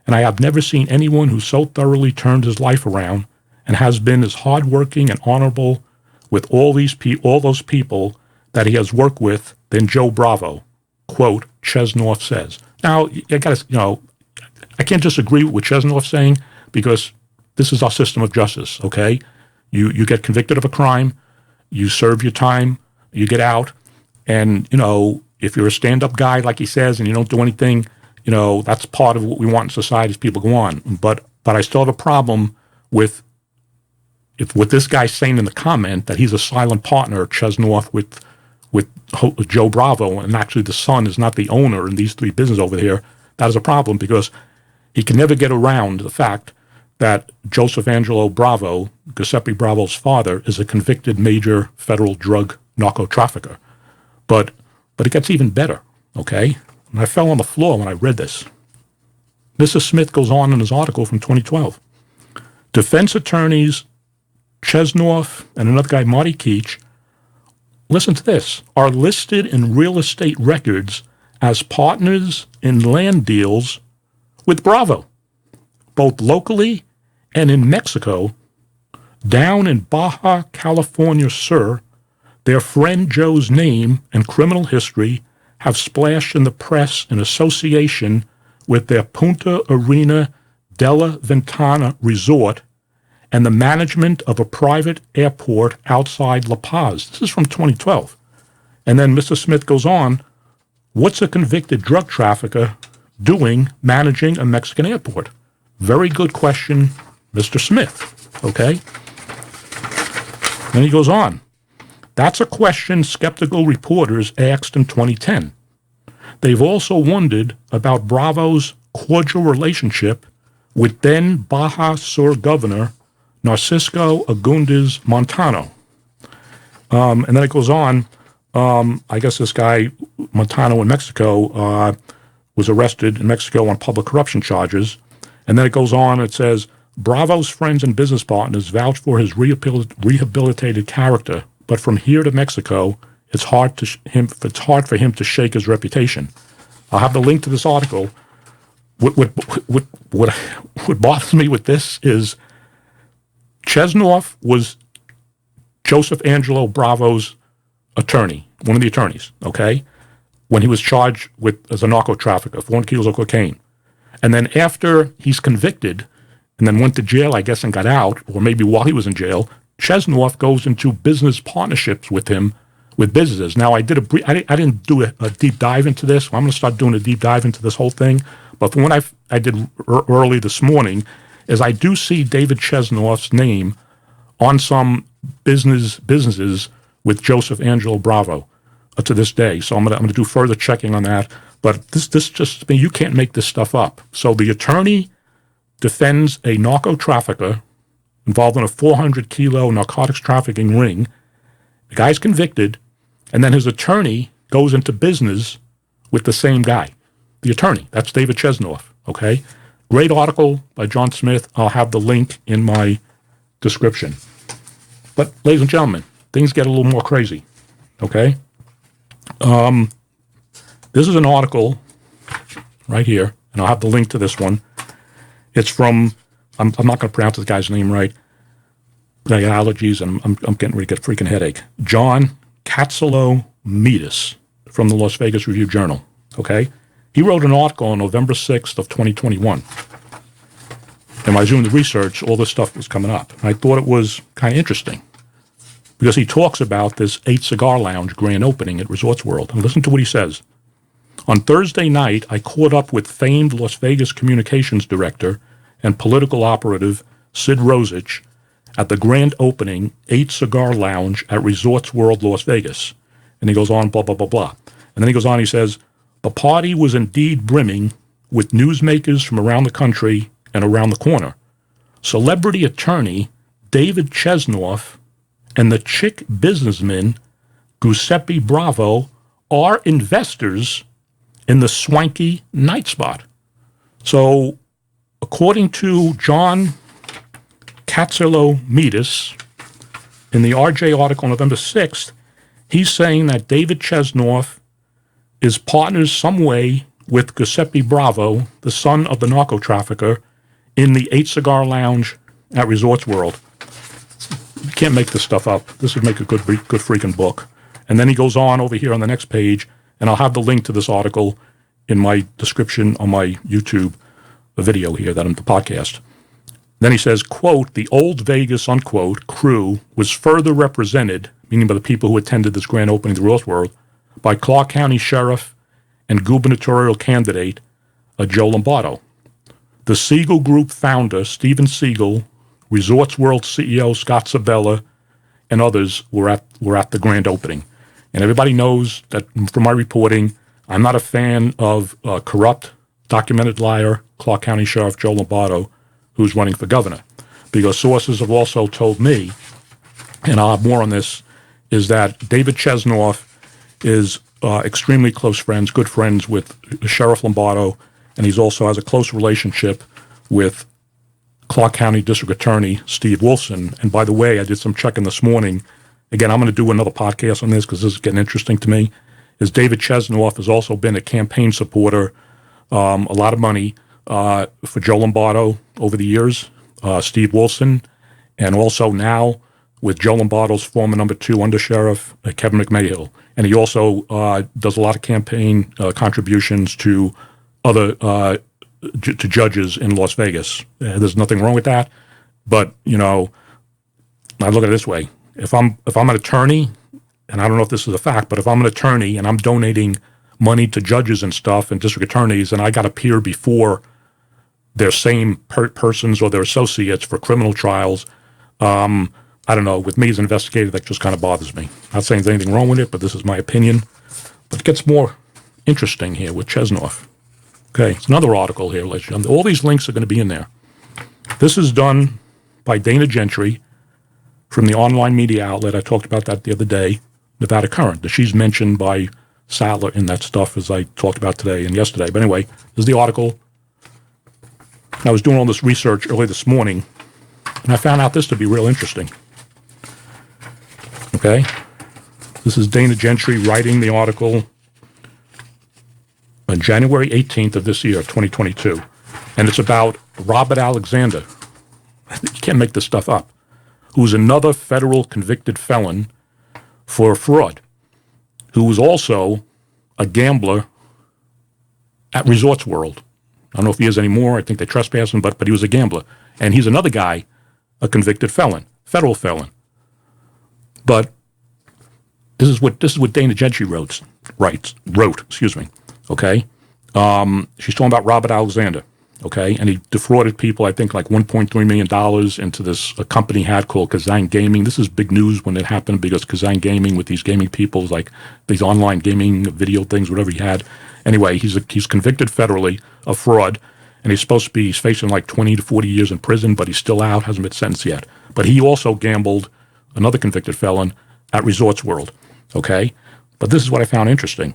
and I have never seen anyone who so thoroughly turned his life around and has been as hardworking and honorable with all those people that he has worked with than Joe Bravo. Quote, Chesnoff says. Now, I gotta, I can't disagree with what Chesnoff's saying because this is our system of justice, okay? You get convicted of a crime, you serve your time, you get out, and, if you're a stand-up guy, like he says, and you don't do anything, that's part of what we want in society is people go on. But I still have a problem with what this guy's saying in the comment that he's a silent partner, Chesnoff, with Joe Bravo, and actually the son is not the owner in these three businesses over here. That is a problem because he can never get around the fact that Joseph Angelo Bravo, Giuseppe Bravo's father, is a convicted major federal drug narco trafficker. But it gets even better, okay? And I fell on the floor when I read this. Mr. Smith goes on in his article from 2012. Defense attorneys Chesnoff and another guy, Marty Keach, listen to this, are listed in real estate records as partners in land deals with Bravo, both locally and in Mexico. Down in Baja California, sir, their friend Joe's name and criminal history have splashed in the press in association with their Punta Arena de la Ventana resort and the management of a private airport outside La Paz. This is from 2012. And then Mr. Smith goes on, what's a convicted drug trafficker doing managing a Mexican airport? Very good question, Mr. Smith. Okay? Then he goes on. That's a question skeptical reporters asked in 2010. They've also wondered about Bravo's cordial relationship with then Baja Sur Governor Narcisco Agúndez Montano. And then it goes on. I guess this guy, Montano in Mexico, was arrested in Mexico on public corruption charges. And then it goes on. It says, Bravo's friends and business partners vouch for his rehabilitated character, but from here to Mexico, it's hard for him to shake his reputation. I'll have the link to this article. What bothers me with this is Chesnoff was Joseph Angelo Bravo's attorney, one of the attorneys, okay, when he was charged as a narco trafficker, 400 kilos of cocaine. And then after he's convicted and then went to jail, I guess, and got out, or maybe while he was in jail, Chesnoff goes into business partnerships with him, with businesses. Now, I didn't do a deep dive into this. I'm going to start doing a deep dive into this whole thing. But from what I did early this morning is I do see David Chesnoff's name on some businesses with Joseph Angelo Bravo to this day. So I'm going to do further checking on that. But this just, you can't make this stuff up. So the attorney defends a narco trafficker involved in a 400-kilo narcotics trafficking ring. The guy's convicted, and then his attorney goes into business with the same guy. The attorney, that's David Chesnoff, okay? Great article by John Smith. I'll have the link in my description. But, ladies and gentlemen, things get a little more crazy, okay? This is an article right here, and I'll have the link to this one. It's from, I'm not going to pronounce the guy's name right. I got allergies, and I'm getting ready to get a freaking headache. John Katsilometis from the Las Vegas Review-Journal, okay? He wrote an article on November 6th of 2021. And when I was doing the research, all this stuff was coming up. And I thought it was kind of interesting because he talks about this 8 Cigar Lounge grand opening at Resorts World. And listen to what he says. On Thursday night, I caught up with famed Las Vegas communications director and political operative Sid Rosich at the grand opening 8 Cigar Lounge at Resorts World, Las Vegas. And he goes on, blah, blah, blah, blah. And then he goes on, he says, the party was indeed brimming with newsmakers from around the country and around the corner. Celebrity attorney David Chesnoff and the chick businessman Giuseppe Bravo are investors in the swanky night spot. So, according to John Katsilometis, in the RJ article on November 6th, he's saying that David Chesnoff is partners some way with Giuseppe Bravo, the son of the narco trafficker, in the 8 Cigar Lounge at Resorts World. You can't make this stuff up. This would make a good freaking book. And then he goes on over here on the next page, and I'll have the link to this article in my description on my YouTube video here, that I'm the podcast. Then he says, quote, the old Vegas, unquote, crew was further represented, meaning by the people who attended this grand opening of the Resorts World, by Clark County Sheriff and gubernatorial candidate Joe Lombardo. The Siegel Group founder, Steven Siegel, Resorts World CEO Scott Sibella, and others were at the grand opening. And everybody knows that from my reporting, I'm not a fan of corrupt, documented liar, Clark County Sheriff Joe Lombardo, who's running for governor. Because sources have also told me, and I'll have more on this, is that David Chesnoff is extremely close friends, good friends with Sheriff Lombardo, and he also has a close relationship with Clark County District Attorney Steve Wilson. And by the way, I did some checking this morning. Again, I'm going to do another podcast on this because this is getting interesting to me. Is David Chesnoff has also been a campaign supporter, a lot of money for Joe Lombardo over the years, Steve Wilson, and also now with Joe Lombardo's former number 2 undersheriff, Kevin McMahill. And he also does a lot of campaign contributions to other to judges in Las Vegas. There's nothing wrong with that, but you know, I look at it this way: if I'm an attorney, and I don't know if this is a fact, but if I'm an attorney and I'm donating money to judges and stuff and district attorneys, and I got to appear before their same persons or their associates for criminal trials. I don't know. With me as an investigator, that just kind of bothers me. Not saying there's anything wrong with it, but this is my opinion. But it gets more interesting here with Chesnoff. Okay, it's another article here, ladies and gentlemen. All these links are going to be in there. This is done by Dana Gentry from the online media outlet. I talked about that the other day, Nevada Current. She's mentioned by Sattler in that stuff, as I talked about today and yesterday. But anyway, this is the article. I was doing all this research early this morning, and I found out this to be real interesting. Okay? This is Dana Gentry writing the article on January 18th of this year, 2022. And it's about Robert Alexander. You can't make this stuff up. Who's another federal convicted felon for fraud, who was also a gambler at Resorts World. I don't know if he is anymore. I think they trespassed him, but he was a gambler. And he's another guy, a convicted felon, federal felon. But this is what Dana Gentry wrote. Okay, she's talking about Robert Alexander. Okay, and he defrauded people, I think, like $1.3 million into this company he had called Kazan Gaming. This is big news when it happened because Kazan Gaming, with these gaming people, like these online gaming video things, whatever he had. Anyway, he's convicted federally of fraud, and he's facing like 20 to 40 years in prison, but he's still out, hasn't been sentenced yet. But he also gambled, another convicted felon, at Resorts World. Okay, but this is what I found interesting.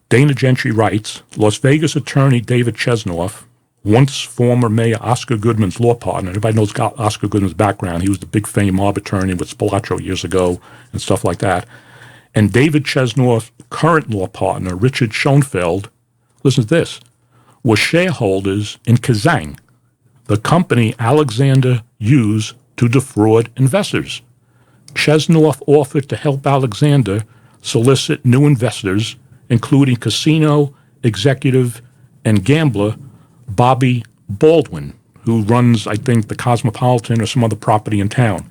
Dana Gentry writes, Las Vegas attorney David Chesnoff, once former Mayor Oscar Goodman's law partner. Everybody knows Oscar Goodman's background. He was the big fame mob attorney with Spilotro years ago and stuff like that. And David Chesnoff's current law partner, Richard Schoenfeld, listen to this, were shareholders in Kazan, the company Alexander used to defraud investors. Chesnoff offered to help Alexander solicit new investors, including casino executive and gambler Bobby Baldwin, who runs, I think, the Cosmopolitan or some other property in town.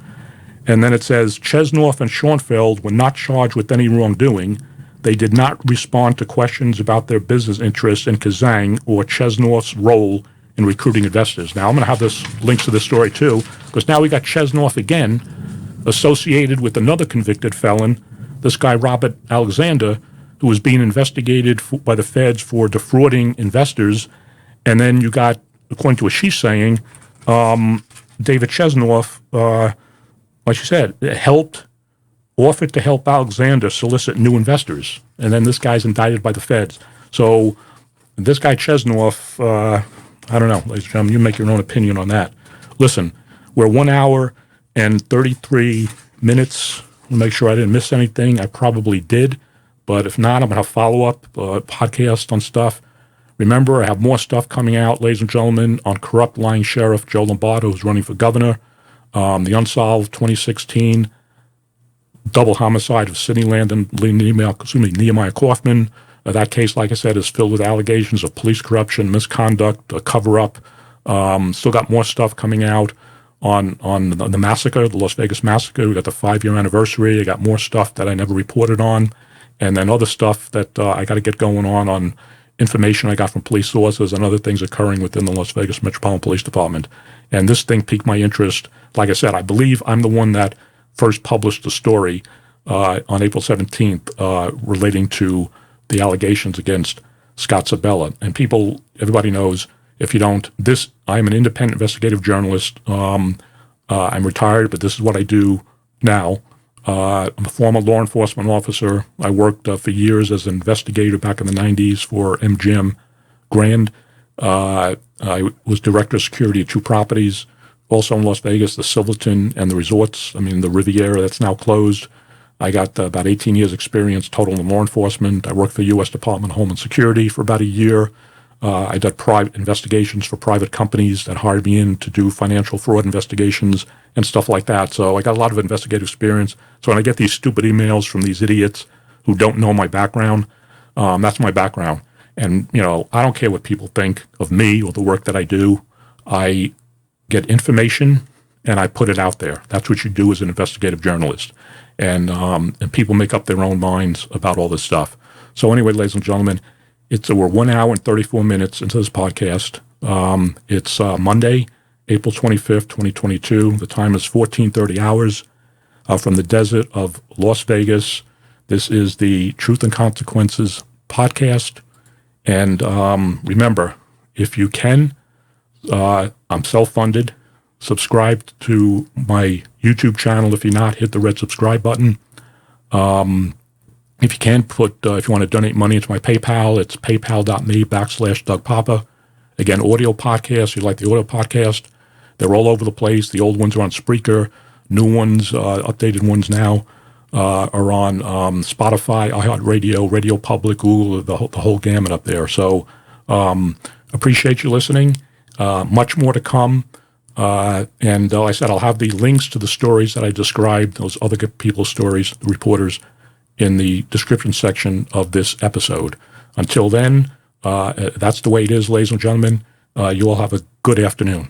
And then it says, Chesnoff and Schoenfeld were not charged with any wrongdoing. They did not respond to questions about their business interests in Kazan or Chesnoff's role in recruiting investors. Now, I'm going to have links to this story, too, because now we got Chesnoff again associated with another convicted felon, this guy Robert Alexander, who was being investigated by the feds for defrauding investors. And then you got, according to what she's saying, David Chesnoff, like she said, offered to help Alexander solicit new investors. And then this guy's indicted by the feds. So this guy Chesnoff, I don't know, ladies and gentlemen, you make your own opinion on that. Listen, we're 1 hour and 33 minutes. I'll make sure I didn't miss anything. I probably did. But if not, I'm going to have follow-up podcast on stuff. Remember, I have more stuff coming out, ladies and gentlemen, on corrupt lying sheriff Joe Lombardo, who's running for governor, the unsolved 2016 double homicide of Sidney Landon, Nehemiah Kaufman. That case, like I said, is filled with allegations of police corruption, misconduct, a cover-up. Still got more stuff coming out on the massacre, the Las Vegas massacre. We got the 5-year anniversary. I got more stuff that I never reported on, and then other stuff that I got to get going on information I got from police sources and other things occurring within the Las Vegas Metropolitan Police Department. And this thing piqued my interest. Like I said, I believe I'm the one that first published the story on April 17th relating to the allegations against Scott Sibella. And everybody knows, if you don't, I'm an independent investigative journalist. I'm retired, but this is what I do now. I'm a former law enforcement officer. I worked for years as an investigator back in the 90s for MGM Grand. I was director of security at 2 properties, also in Las Vegas, the Silverton and the resorts. The Riviera, that's now closed. I got about 18 years experience total in law enforcement. I worked for the U.S. Department of Homeland Security for about a year. I did private investigations for private companies that hired me in to do financial fraud investigations and stuff like that. So I got a lot of investigative experience. So when I get these stupid emails from these idiots who don't know my background, that's my background. And, I don't care what people think of me or the work that I do. I get information and I put it out there. That's what you do as an investigative journalist. And people make up their own minds about all this stuff. So anyway, ladies and gentlemen, we're 1 hour and 34 minutes into this podcast. It's Monday, April 25th, 2022. The time is 14:30 hours from the desert of Las Vegas. This is the Truth and Consequences podcast. And remember, if you can, I'm self-funded. Subscribe to my YouTube channel. If you're not, hit the red subscribe button. If you can, if you want to donate money into my PayPal, it's paypal.me/Doug Poppa. Again, audio podcasts. You like the audio podcast? They're all over the place. The old ones are on Spreaker. New ones, updated ones now, are on Spotify, iHeartRadio, Radio Public, Google, the whole gamut up there. So appreciate you listening. Much more to come. And like I said, I'll have the links to the stories that I described, those other people's stories, the reporters, in the description section of this episode. Until then, that's the way it is, ladies and gentlemen. You all have a good afternoon.